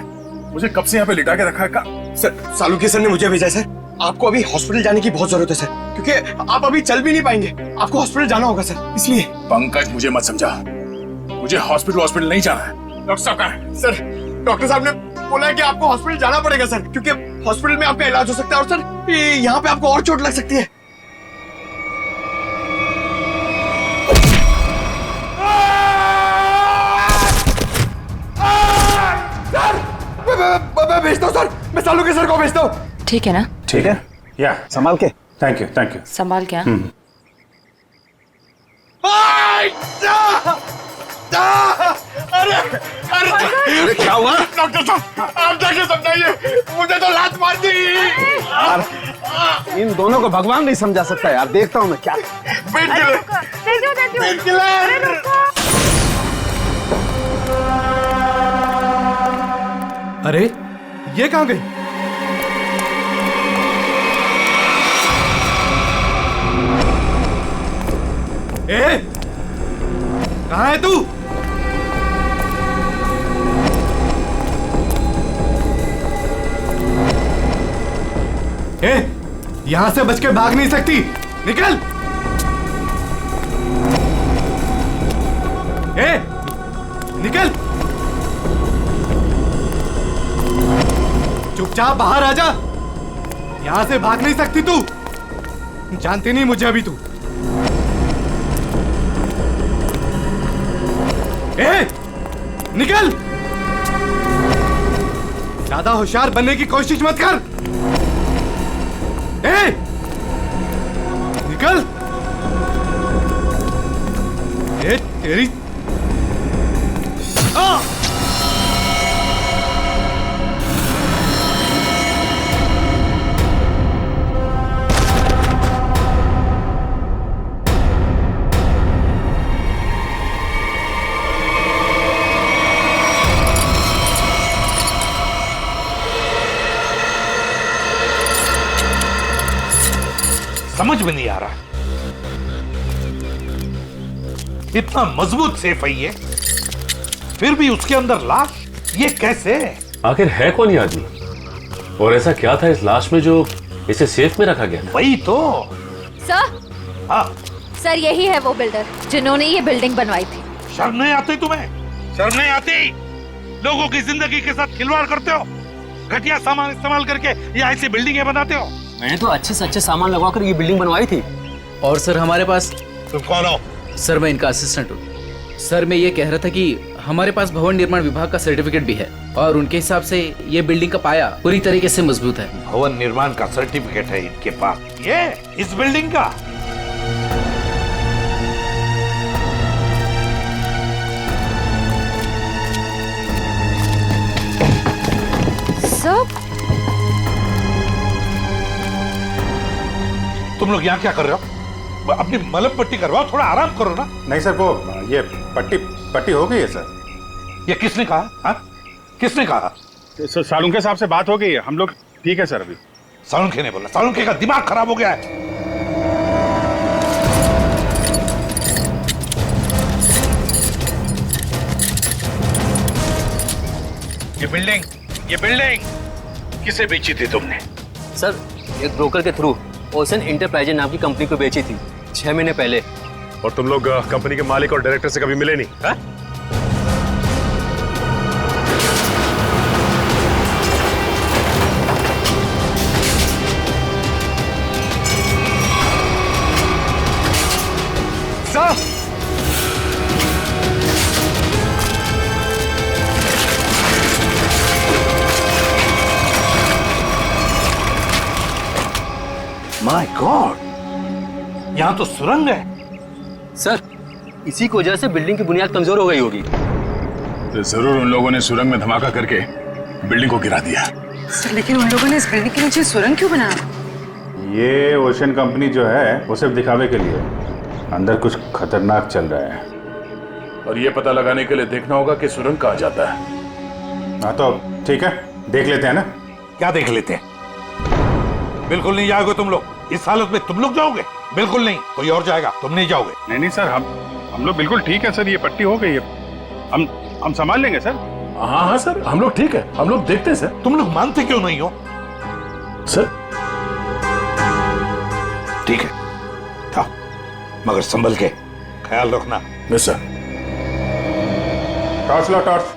मुझे कब से यहाँ पे लिटा के रखा है? सर सालुके सर ने मुझे भेजा है सर। आपको अभी हॉस्पिटल जाने की बहुत जरूरत है सर, क्योंकि आप अभी चल भी नहीं पाएंगे, आपको हॉस्पिटल जाना होगा सर, इसलिए। पंकज मुझे मत समझा, मुझे हॉस्पिटल नहीं जाना है। डॉक्टर साहब कहाँ है? सर डॉक्टर साहब ने बोला है कि आपको हॉस्पिटल जाना पड़ेगा सर, क्योंकि हॉस्पिटल में आपका इलाज हो सकता है और सर यहाँ पे आपको और चोट लग सकती है। मैं भेजता हूँ सर, मैं सालुके सर को भेजता हूँ। ठीक है ना? ठीक है, या संभाल के। थैंक यू संभाल क्या? अरे क्या हुआ? डॉक्टर साहब आप जाके समझाइए, मुझे तो लात मार दी। यार इन दोनों को भगवान नहीं समझा सकता यार, देखता हूँ मैं क्या। पेट किलर। अरे ये कहाँ गई? कहाँ है तू? यहां से बच के भाग नहीं सकती, निकल। निकल, चुपचाप बाहर आ जा, यहां से भाग नहीं सकती तू, जानती नहीं मुझे अभी तू। निकल, ज्यादा होशियार बनने की कोशिश मत कर। निकल। तेरी समझ में नहीं आ रहा, इतना मजबूत सेफ है ये, फिर भी उसके अंदर लाश, ये कैसे? आखिर है कौन ये आदमी और ऐसा क्या था इस लाश में जो इसे सेफ में रखा गया? वही तो। सर, हाँ सर यही है वो बिल्डर जिन्होंने ये बिल्डिंग बनवाई थी। शर्म नहीं आती तुम्हें? शर्म नहीं आती? लोगों की जिंदगी के साथ खिलवाड़ करते हो, घटिया सामान इस्तेमाल करके ये ऐसी बिल्डिंगें बनाते हो। मैंने तो अच्छे से अच्छे सामान लगवाकर ये बिल्डिंग बनवाई थी। और सर हमारे पास। तुम कौन हो? सर मैं इनका असिस्टेंट हूँ। सर मैं ये कह रहा था कि हमारे पास भवन निर्माण विभाग का सर्टिफिकेट भी है और उनके हिसाब से ये बिल्डिंग का पाया पूरी तरीके से मजबूत है। भवन निर्माण का सर्टिफिकेट है इनके पास? ये इस बिल्डिंग का? सर तुम लोग यहाँ क्या कर रहे हो? अपनी मलम पट्टी करवाओ, थोड़ा आराम करो ना। नहीं सर, वो ये पट्टी हो गई है सर। ये किसने कहा? हाँ किसने कहा? सालुंके साहब से बात हो गई है, हम लोग ठीक है सर अभी। सालुंके ने बोला? सालुंके का दिमाग खराब हो गया है। ये बिल्डिंग किसे बेची थी तुमने? सर एक ब्रोकर के थ्रू ओशन इंटरप्राइज नाम की कंपनी को बेची थी 6 महीने पहले। और तुम लोग कंपनी के मालिक और डायरेक्टर से कभी मिले नहीं? हा? माय गॉड, यहाँ तो सुरंग है। सर इसी की वजह से बिल्डिंग की बुनियाद कमजोर हो गई होगी। तो जरूर उन लोगों ने सुरंग में धमाका करके बिल्डिंग को गिरा दिया। सर लेकिन उन लोगों ने इस बिल्डिंग के नीचे सुरंग क्यों बनाया? ये ओशन कंपनी जो है वो सिर्फ दिखावे के लिए, अंदर कुछ खतरनाक चल रहा है। और ये पता लगाने के लिए देखना होगा कि सुरंग कहाँ जाता है। हाँ तो ठीक है, देख लेते हैं ना। क्या देख लेते हैं? बिल्कुल नहीं जाओगे तुम लोग। इस हालत में तुम लोग जाओगे? बिल्कुल नहीं, कोई और जाएगा, तुम नहीं जाओगे। नहीं सर, हम लोग बिल्कुल ठीक है सर, ये पट्टी हो गई है, हम संभाल लेंगे सर। हाँ सर, हम लोग ठीक है, हम लोग देखते हैं सर। तुम लोग मानते क्यों नहीं हो? सर ठीक है था, मगर संभल के ख्याल रखना। Yes sir. टॉर्च लो, टॉर्च।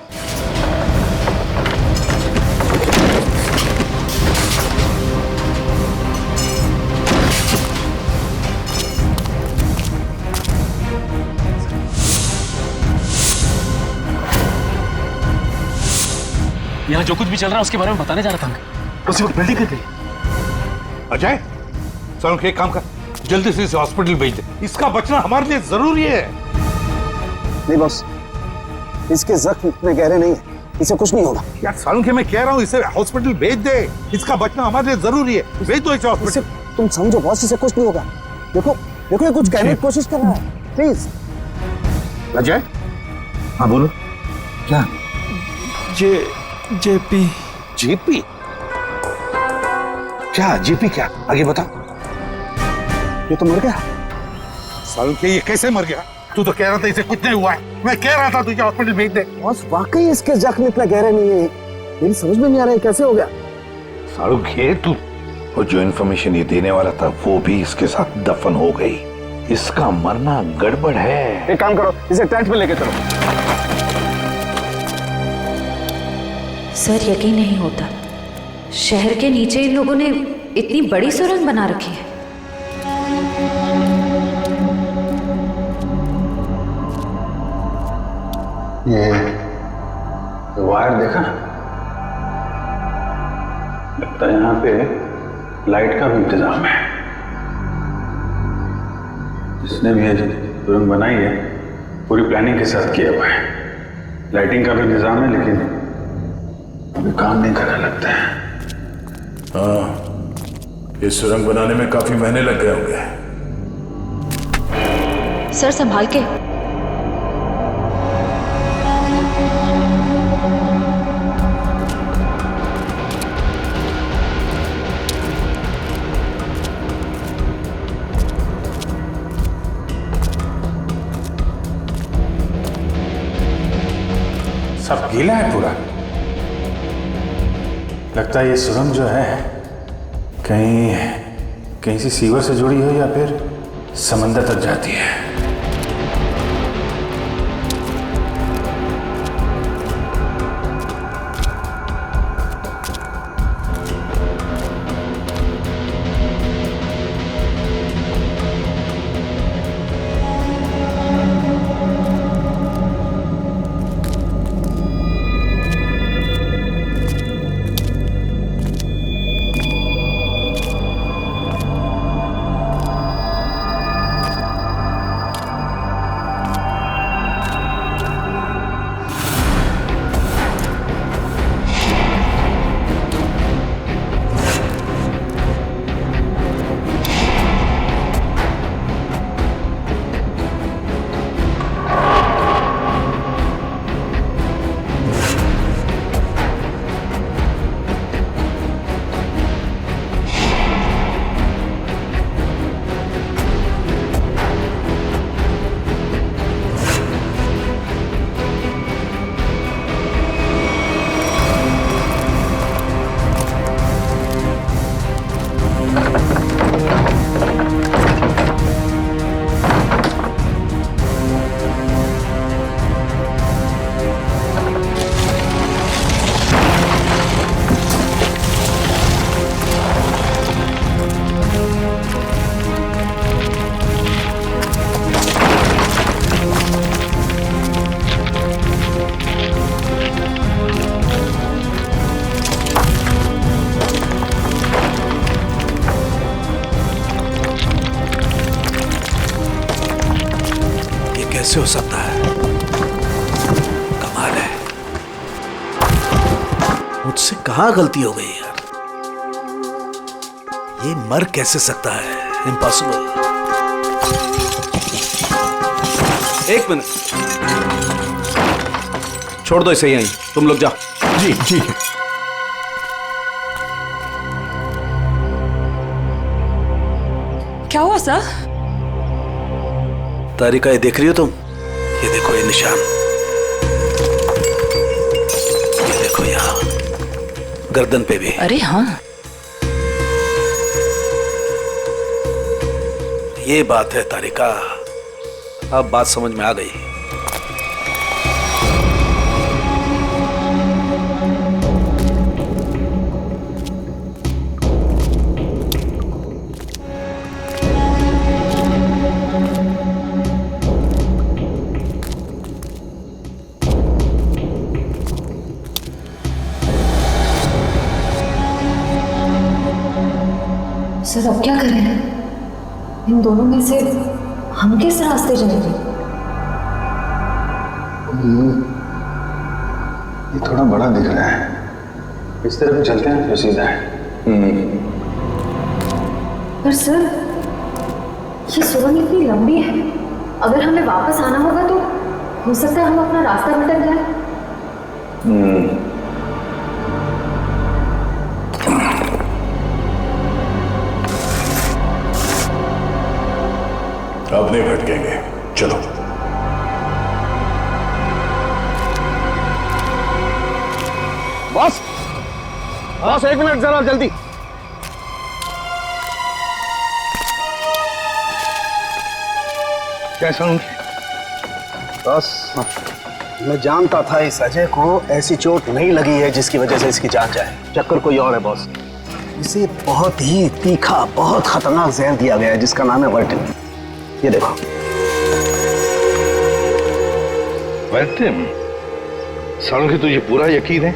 यहाँ जो कुछ भी चल रहा है उसके बारे में बताने जा रहा था। उसी वक्त बिल्डिंग गिर गई। अजय, सर एक काम कर, जल्दी से इसे हॉस्पिटल भेज दे। इसका बचना हमारे लिए जरूरी है। नहीं बॉस, इसके जख्म इतने गहरे नहीं है, इसे कुछ नहीं होगा। यार सालू के मैं कह रहा हूँ, इसे हॉस्पिटल भेज दे। इसका बचना हमारे लिए जरूरी है, भेज दो इसे हॉस्पिटल। तुम समझो बॉस, इसे कुछ नहीं होगा। देखो देखो, ये कुछ कहने की कोशिश कर रहा है, प्लीज। अजय, हाँ बोलो। क्या? जेपी। जेपी क्या? जेपी क्या? आगे बता। ये तो मर गया। सालू के ये कैसे मर गया? तू तो कह रहा था इसे कुछ नहीं हुआ है। मैं कह रहा था तुझे हॉस्पिटल भेज दे। बॉस वाकई इसके जख्म इतना गहरे नहीं है, मेरी समझ में नहीं आ रहा है कैसे हो गया। सालू के तू, और जो इन्फॉर्मेशन ये देने वाला था वो भी इसके साथ दफन हो गई। इसका मरना गड़बड़ है। एक काम करो, इसे टेंट में लेके चलो। सर यकीन नहीं होता, शहर के नीचे इन लोगों ने इतनी बड़ी सुरंग बना रखी है। ये वायर देखा, लगता है यहाँ पे लाइट का भी इंतजाम है। जिसने भी ये सुरंग बनाई है पूरी प्लानिंग के साथ किया हुआ है। लाइटिंग का भी इंतजाम है, लेकिन अभी काम नहीं कर रहा लगता है। हाँ, ये सुरंग बनाने में काफी महीने लग गए होंगे। सर संभाल के। सब गीला है पूरा। लगता है ये सुरंग जो है कहीं से सीवर से जुड़ी हो या फिर समंदर तक जाती है। कैसे हो सकता है? कमाल है। मुझसे कहाँ गलती हो गई यार? ये मर कैसे सकता है? इम्पॉसिबल। एक मिनट, छोड़ दो इसे यहीं, तुम लोग जाओ। जी ठीक है। क्या हुआ सर? तारिका, ये देख रही हो तुम? ये देखो ये निशान, ये देखो यहाँ गर्दन पे भी। अरे हाँ, ये बात है तारिका, अब बात समझ में आ गई। सर अब क्या करें? इन दोनों में से हम किस रास्ते जाएंगे? ये थोड़ा बड़ा दिख रहा है, इस तरफ चलते हैं तो सीधा है। पर सर ये सुरंग इतनी लंबी है, अगर हमें वापस आना होगा तो हो सकता है हम अपना रास्ता भटक जाए। अब नहीं भटकेंगे, चलो। बॉस, बॉस एक मिनट जरा जल्दी। कैसा हूँ? बस मैं जानता था इस अजय को ऐसी चोट नहीं लगी है जिसकी वजह से इसकी जान जाए। चक्कर कोई और है बॉस। इसे बहुत ही तीखा, बहुत खतरनाक जहर दिया गया है जिसका नाम है वर्टिन। ये देखो। वर्टिम? सालुंखी, तुझे पूरा यकीन है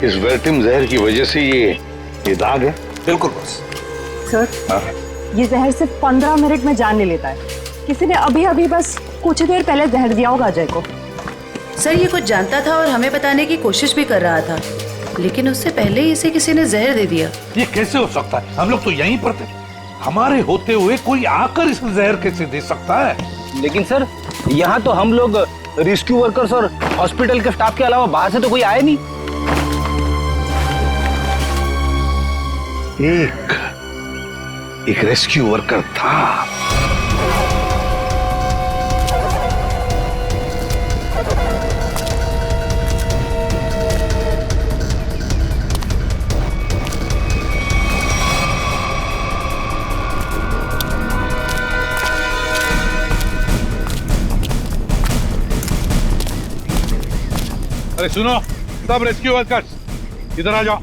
इस वर्टिम जहर की वजह से ये दाग है? बिल्कुल बॉस। सर ये जहर सिर्फ 15 मिनट में जान ले लेता है। किसी ने अभी अभी बस कुछ देर पहले जहर दिया होगा अजय को। सर ये कुछ जानता था और हमें बताने की कोशिश भी कर रहा था, लेकिन उससे पहले ही इसे किसी ने जहर दे दिया। ये कैसे हो सकता है? हम लोग तो यहीं पर थे, हमारे होते हुए कोई आकर इस जहर कैसे दे सकता है? लेकिन सर यहाँ तो हम लोग रेस्क्यू वर्कर्स और हॉस्पिटल के स्टाफ के अलावा बाहर से तो कोई आया नहीं। एक रेस्क्यू वर्कर था। अरे सुनो सब रेस्क्यू वर्कर्स, इधर आ जाओ।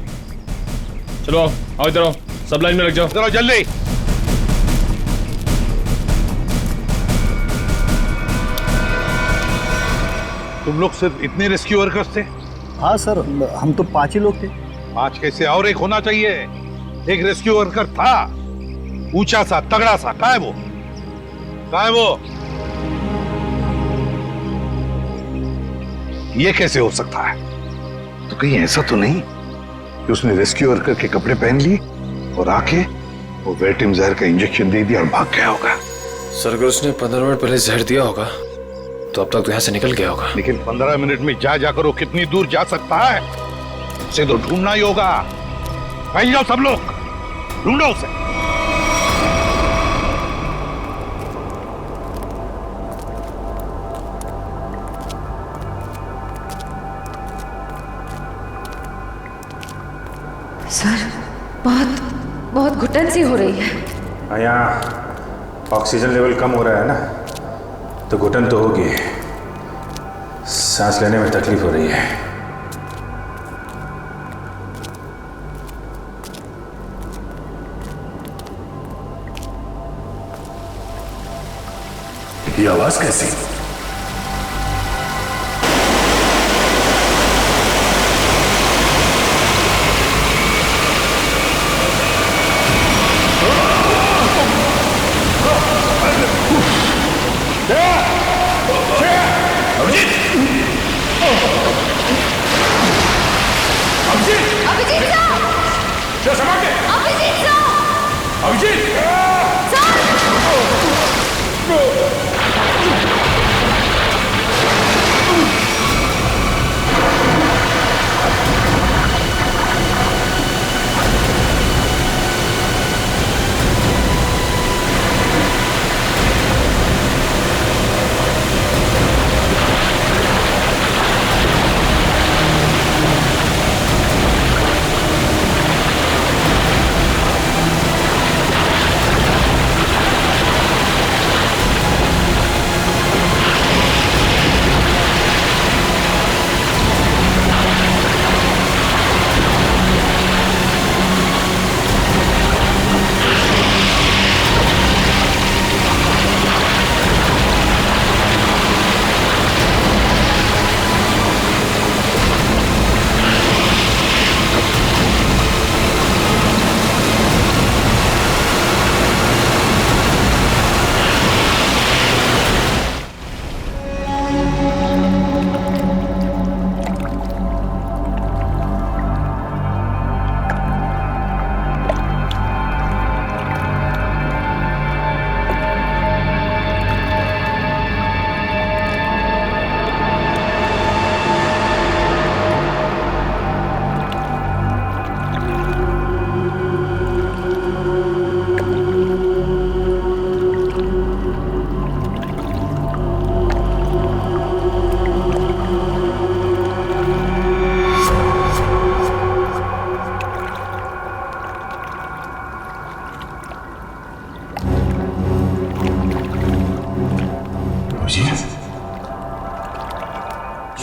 चलो आओ, इधर आओ, सब लाइन में लग जाओ। इधर आओ जल्दी। तुम लोग सिर्फ इतने रेस्क्यू वर्कर्स थे? हाँ सर, हम तो 5 ही लोग थे। 5 कैसे? और एक होना चाहिए। एक रेस्क्यू वर्कर था, ऊंचा सा, तगड़ा सा। कहाँ है वो? कहाँ है वो? ये कैसे हो सकता है? तो कहीं ऐसा तो नहीं कि उसने रेस्क्यू वर्कर के कपड़े पहन लिए और आके वो वर्टिम जहर का इंजेक्शन दे दिया और भाग गया होगा? सर अगर उसने 15 मिनट पहले जहर दिया होगा तो अब तक तो यहाँ से निकल गया होगा। लेकिन 15 मिनट में जाकर वो कितनी दूर जा सकता है? उसे तो ढूंढना ही होगा। फैल जाओ सब लोग, ढूंढो उसे। सर बहुत बहुत घुटन सी हो रही है। यहाँ ऑक्सीजन लेवल कम हो रहा है ना, तो घुटन तो होगी, सांस लेने में तकलीफ हो रही है। ये आवाज कैसी? अभिजीत! अभिजीत सर! चल संभाल के! अभिजीत सर! अभिजीत!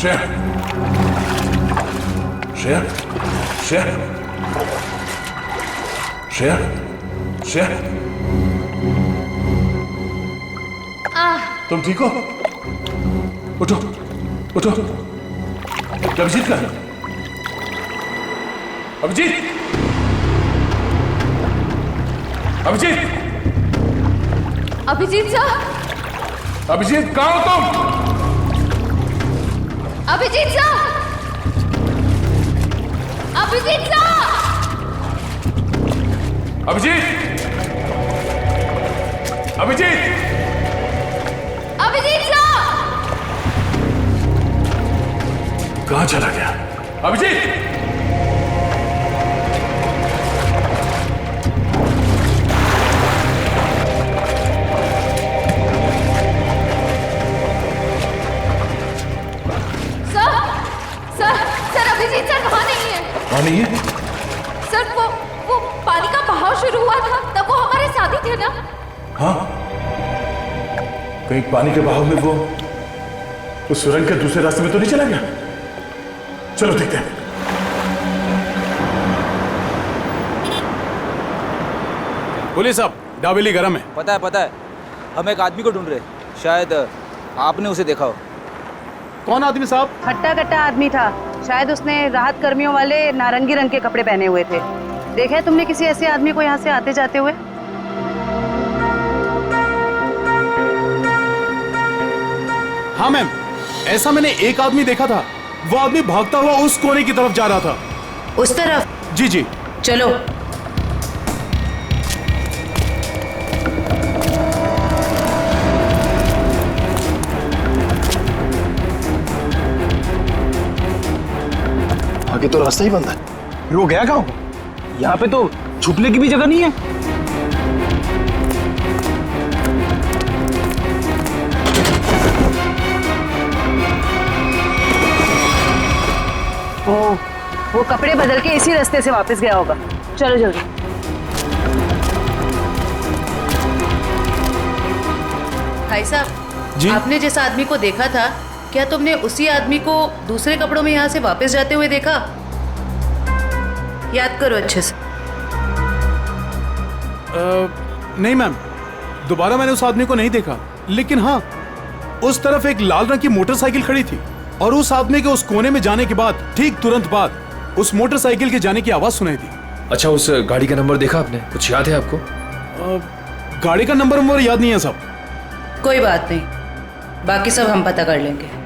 श्रेया श्रेया श्रेया श्रेया श्रेया तुम ठीक हो? उठो उठो। अभिजीत का अभिजीत अभिजीत अभिजीत सर! अभिजीत कहाँ हो तुम? Abhijeet sir! Abhijeet sir! Abhijeet Abhijeet Abhijeet sir! कहाँ चला गया अभिजीत? अभिजीत सर वहाँ नहीं है। वहाँ नहीं है? सर वो पानी का बहाव शुरू हुआ था तब वो हमारे साथ ही थे ना? हाँ, कहीं पानी के बहाव में वो उस सुरंग के दूसरे रास्ते में तो नहीं चला गया? चलो देखते हैं। पुलिस साहब, डाबेली गरम है। पता है हम एक आदमी को ढूंढ रहे, शायद आपने उसे देखा हो। कौन आदमी साहब? हट्टा कट्टा आदमी था, शायद उसने राहत कर्मियों वाले नारंगी रंग के कपड़े पहने हुए थे। देखा है तुमने किसी ऐसे आदमी को यहाँ से आते जाते हुए? हाँ मैम, ऐसा मैंने एक आदमी देखा था। वो आदमी भागता हुआ उस कोने की तरफ जा रहा था। उस तरफ? जी जी। चलो। आगे तो रास्ता ही बंद है। फिर वो गया कहाँ? यहाँ पे तो छुपने की भी जगह नहीं है। वो कपड़े बदल के इसी रास्ते से वापस गया होगा। चलो जल्दी। भाई साहब, आपने जिस आदमी को देखा था, क्या तुमने उसी आदमी को दूसरे कपड़ों में यहाँ से वापस जाते हुए देखा? याद करो अच्छे से। नहीं मैम, दोबारा मैंने उस आदमी को नहीं देखा, लेकिन हाँ, उस तरफ एक लाल रंग की मोटरसाइकिल खड़ी थी और उस आदमी के उस कोने में जाने के बाद ठीक तुरंत बाद उस मोटरसाइकिल के जाने की आवाज सुनाई दी। अच्छा, उस गाड़ी का नंबर देखा आपने? कुछ याद है आपको? गाड़ी का नंबर याद नहीं है साहब। कोई बात नहीं, बाकी सब हम पता कर लेंगे।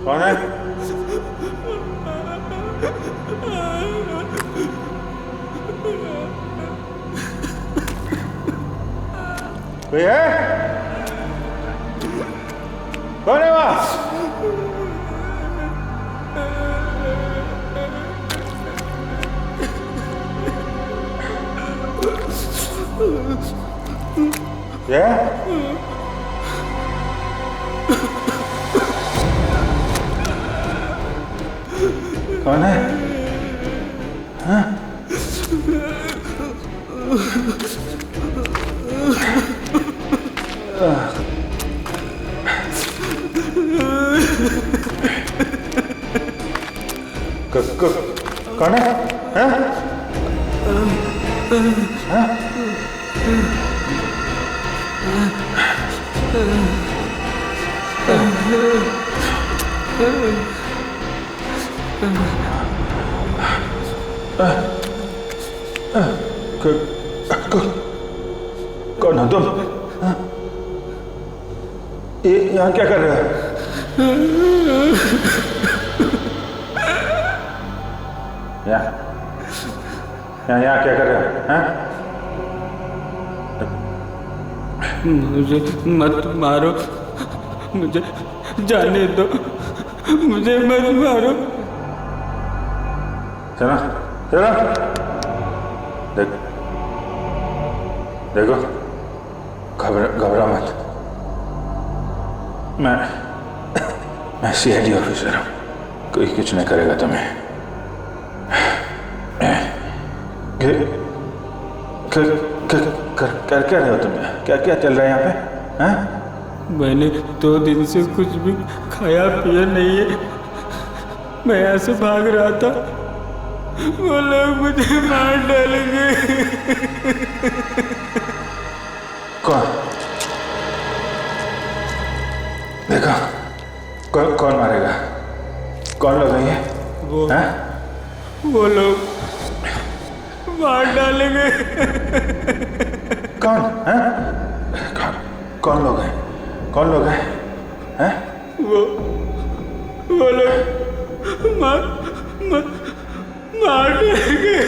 कौन है? कोई है? कौन है वहां? क्या? कौन है? हाँ? कौन है? हाँ? हाँ? कौन हो तुम? ये यहाँ क्या कर रहे हो? यहाँ क्या कर रहे हो? हाँ? मुझे मत मारो, मुझे जाने दो, मुझे मत मारो। चलो चलो, देखो घबरा मत। मैं सीआईडी ऑफिसर हूँ, कोई कुछ नहीं करेगा तुम्हें। कर क्या रहे हो तुम? क्या क्या चल रहा है यहाँ पे? हैं? मैंने 2 दिन से कुछ भी खाया पिया नहीं है। मैं यहाँ से भाग रहा था, वो लोग मुझे मार डालेंगे। कौन? देखो कौन मारेगा? कौन लोग हैं ये? वो लोग मार डालेंगे। कौन? कौन लोग हैं? कौन लोग हैं? हैं? वो लोग मार देंगे।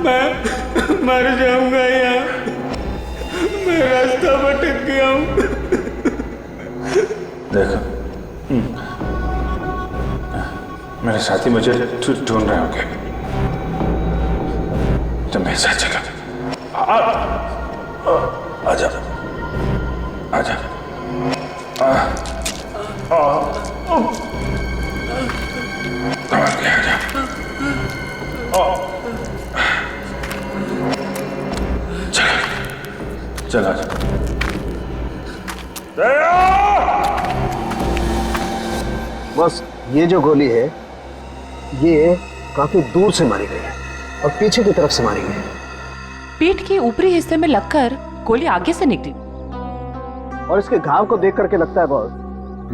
मैं मर जाऊंगा यहाँ, मैं रास्ता भटक गया हूँ। देखो मेरे साथी मुझे ढूंढ रहे होंगे, तो मेरे साथ चलो। आजा आजा। चलो चलो। बस ये जो गोली है ये काफी दूर से मारी गई है और पीछे की तरफ से मारी गई है। पीठ के ऊपरी हिस्से में लगकर गोली आगे से निकली। और इसके घाव को देख करके लगता है बॉस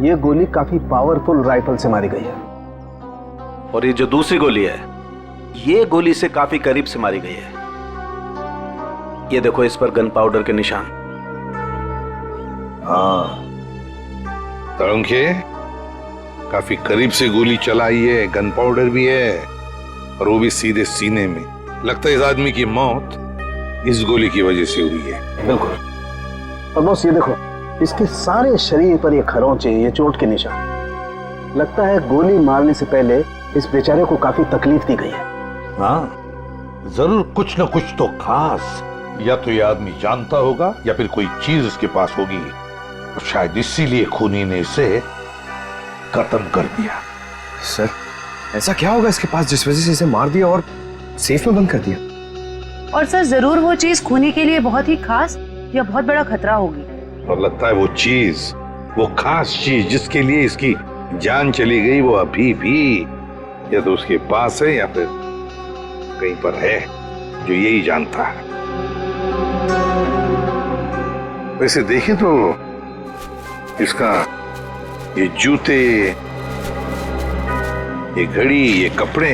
ये गोली काफी पावरफुल राइफल से मारी गई है। और ये जो दूसरी गोली है ये गोली से काफी करीब से मारी गई है। ये देखो इस पर गन पाउडर के निशान। हाँ तरुणखे, काफी करीब से गोली चलाई है, गन पाउडर भी है और वो भी सीधे सीने में। लगता है इस आदमी की मौत इस गोली की वजह से हुई है। बिल्कुल। और बॉस ये देखो इसके सारे शरीर पर ये खरोंचे, ये चोट के निशान। लगता है गोली मारने से पहले इस बेचारे को काफी तकलीफ दी गई है। हाँ जरूर कुछ न कुछ तो खास या तो ये आदमी जानता होगा या फिर कोई चीज उसके पास होगी और शायद इसीलिए खूनी ने इसे खत्म कर दिया। सर ऐसा क्या होगा इसके पास जिस वजह से इसे मार दिया और सेफ में बंद कर दिया? और सर जरूर वो चीज खूनी के लिए बहुत ही खास या बहुत बड़ा खतरा होगी। और लगता है वो चीज, वो खास चीज जिसके लिए इसकी जान चली गई वो अभी भी या तो उसके पास है या फिर कहीं पर है जो यही जानता है। वैसे देखें तो इसका ये जूते, ये घड़ी, ये कपड़े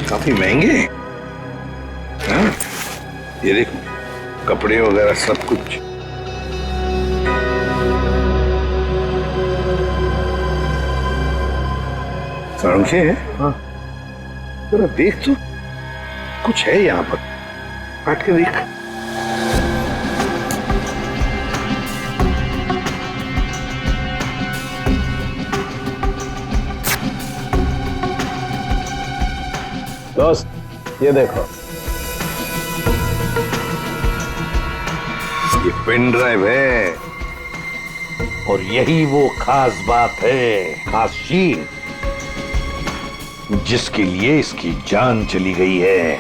काफी महंगे हैं। हाँ? ये देखो कपड़े वगैरह सब कुछ। सड़के हाँ जरा देख तो, कुछ है यहाँ पर, काट के देख। दोस्त ये देखो, ये पेन ड्राइव है और यही वो खास बात है, खास चीज जिसके लिए इसकी जान चली गई है।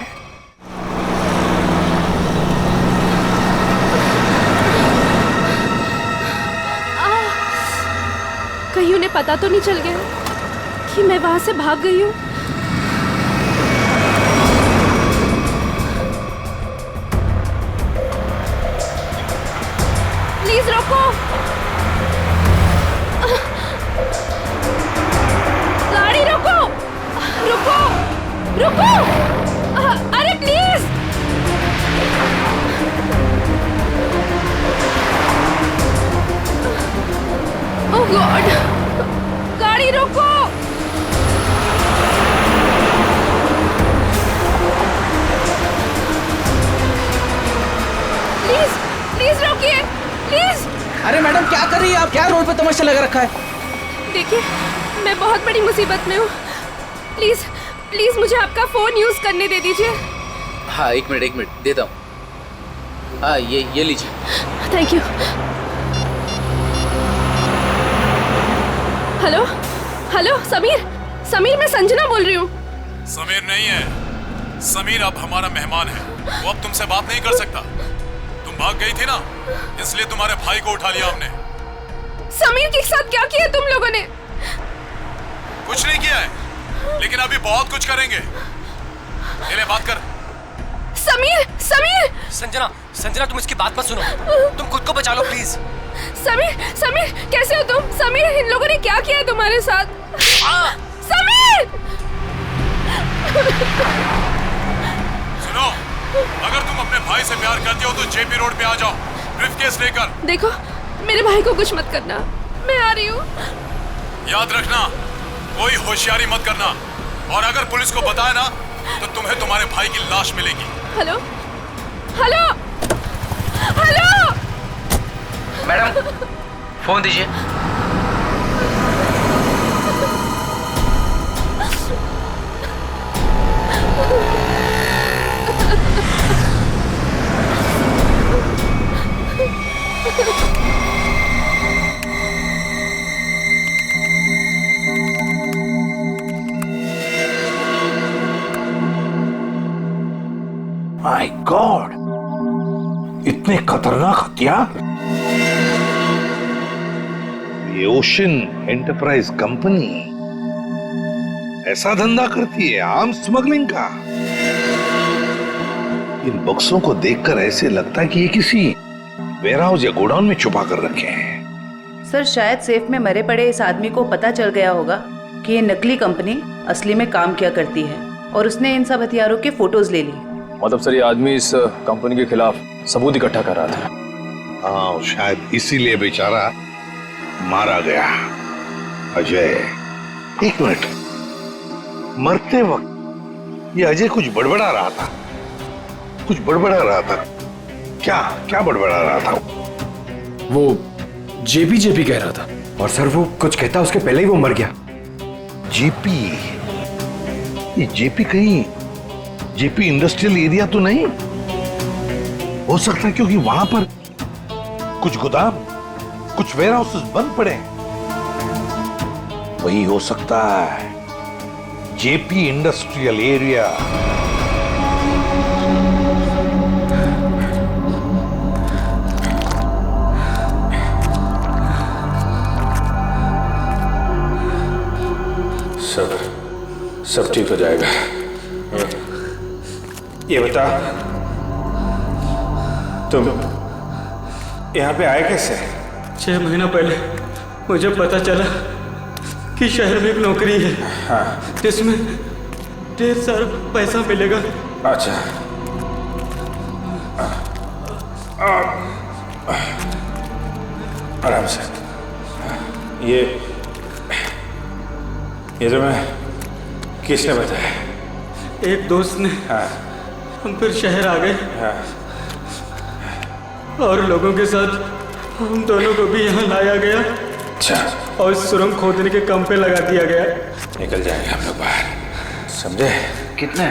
कहीं उन्हें पता तो नहीं चल गया कि मैं वहां से भाग गई हूँ? प्लीज रोको, गाड़ी रोको, रुको, रुको, अरे प्लीज। ओह गॉड, गाड़ी रोको। प्लीज प्लीज रोकिए, प्लीज। अरे मैडम क्या कर रही है आप? क्या रोड पे तमाशा लगा रखा है? देखिए मैं बहुत बड़ी मुसीबत में हूँ, प्लीज प्लीज मुझे आपका फोन यूज करने दे दीजिए। हाँ एक मिनट देता हूँ। हाँ ये लीजिए। Thank you. Hello hello Sameer, Sameer मैं संजना बोल रही हूँ। समीर नहीं है, समीर अब हमारा मेहमान है, वो अब तुमसे बात नहीं कर सकता। तुम भाग गई थी ना, इसलिए तुम्हारे भाई को उठा लिया हमने। समीर के साथ क्या किया तुम लोगों ने? कुछ नहीं किया है, लेकिन अभी बहुत कुछ करेंगे। ले बात कर। समीर समीर। संजना संजना तुम इसकी बात मत सुनो, तुम खुद को बचा लो प्लीज। समीर समीर कैसे हो तुम? समीर इन लोगों ने क्या किया है तुम्हारे साथ? समीर सुनो, अगर तुम अपने भाई से प्यार करते हो तो जेपी रोड पे आ जाओ, ब्रीफकेस लेकर। देखो मेरे भाई को कुछ मत करना, मैं आ रही हूँ। याद रखना, कोई होशियारी मत करना, और अगर पुलिस को बताया ना तो तुम्हें तुम्हारे भाई की लाश मिलेगी। Hello hello hello. Madam phone दीजिए। माय गॉड, इतने खतरनाक हथियार। ये ओशन एंटरप्राइज कंपनी ऐसा धंधा करती है, आर्म स्मगलिंग का। इन बक्सों को देखकर ऐसे लगता है कि ये किसी वेयरहाउस या गोडाउन में छुपा कर रखे हैं। सर शायद सेफ में मरे पड़े इस आदमी को पता चल गया होगा कि ये नकली कंपनी असली में काम किया करती है, और उसने इन सब हथियारों के फोटोज ले ली। मतलब सर ये आदमी इस कंपनी के खिलाफ सबूत इकट्ठा कर रहा था। हाँ शायद इसीलिए बेचारा मारा गया। अजय एक मिनट, मरते वक्त ये अजय कुछ बड़बड़ा रहा था, कुछ बड़बड़ा रहा था। क्या क्या बड़बड़ा रहा था? वो जेपी कह रहा था। और सर वो कुछ कहता उसके पहले ही वो मर गया। जेपी, ये जेपी कहीं जेपी इंडस्ट्रियल एरिया तो नहीं हो सकता? क्योंकि वहां पर कुछ गोदाम, कुछ वेयरहाउसेस बंद पड़े हैं। वही हो सकता है, जेपी इंडस्ट्रियल एरिया। सब ठीक हो जाएगा। ये बता, तुम यहाँ पे आए कैसे? 6 महीना पहले मुझे पता चला कि शहर में एक नौकरी है, हाँ, जिसमें ढेर सारा पैसा मिलेगा। अच्छा, आराम से। ये जो मैं किसने बताया? एक दोस्त ने। हाँ। हम फिर शहर आ गए। हाँ। और लोगों के साथ हम दोनों को भी यहाँ लाया गया। अच्छा। और सुरंग खोदने के काम पे लगा दिया गया। निकल जाएंगे हम लोग बाहर, समझे? कितने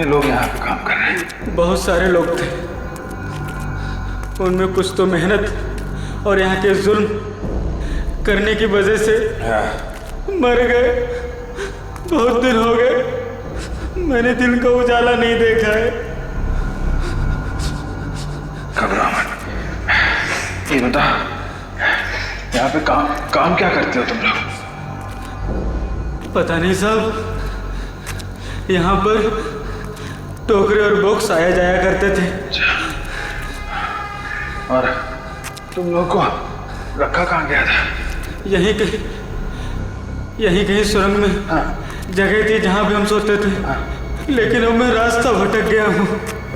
लोग यहाँ पे काम कर रहे हैं? बहुत सारे लोग थे। उनमें कुछ तो मेहनत और यहाँ के जुल्म करने की वजह से मर गए। बहुत दिन हो गए, मैंने दिन का उजाला नहीं देखा है। घबराओ मत। ये बता, यहाँ पे काम क्या करते हो तुम लोग? पता नहीं साहब, यहाँ पर टोकरे और बॉक्स आया जाया करते थे। और तुम लोग को रखा कहाँ गया था? यहीं कहीं सुरंग में जगह थी जहाँ भी हम सोते थे। लेकिन अब मैं रास्ता भटक गया हूँ।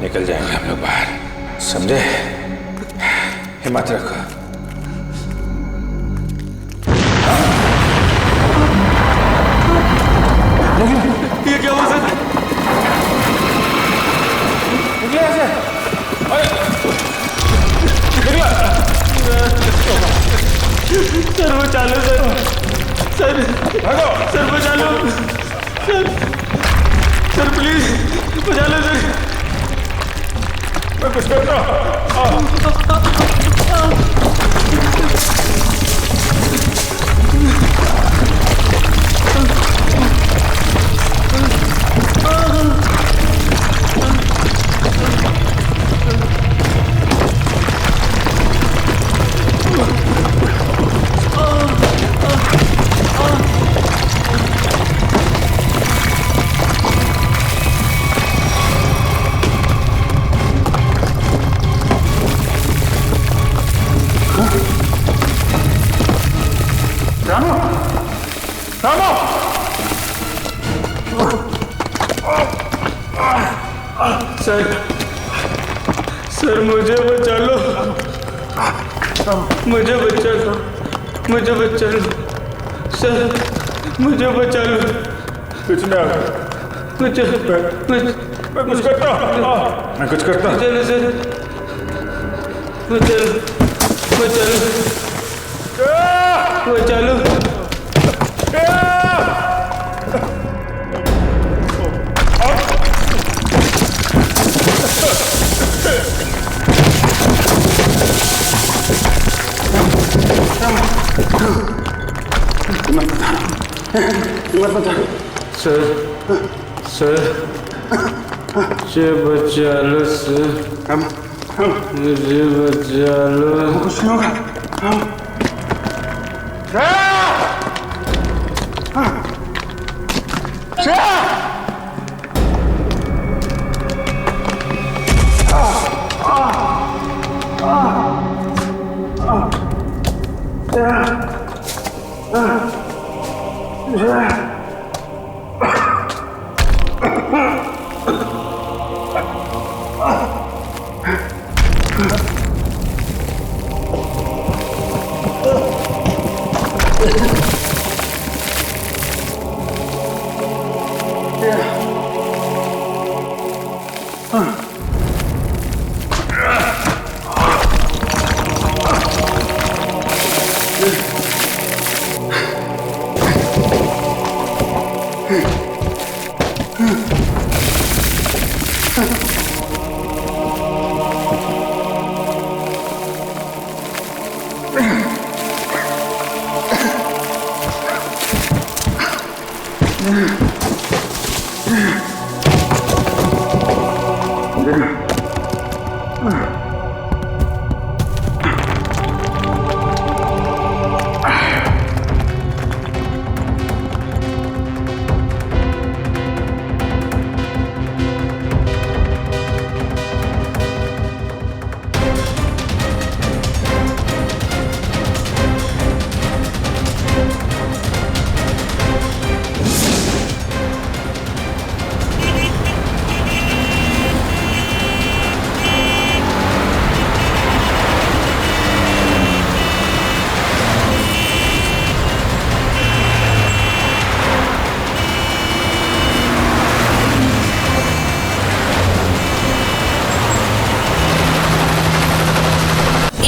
निकल जाएंगे हम लोग बाहर, समझे? हिम्मत रखो। ये क्या हुआ सर? निकले ऐसे? सर बचा लो सर। सर बचा लो सर प्लीज बचा लो सर। मैं कुछ करता हूँ। सर मुझे बचा लो। मुझे बचा लो सर, मुझे बचा लो। कुछ ना, मैं कुछ करता हूँ। मैं कुछ करता हूँ। चलो सर, बचा लो। सर मुझे बचा लो सर, मुझे बचा लो। कुछ नहीं होगा।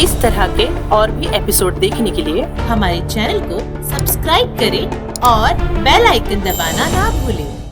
इस तरह के और भी एपिसोड देखने के लिए हमारे चैनल को सब्सक्राइब करें और बेल आइकन दबाना ना भूलें।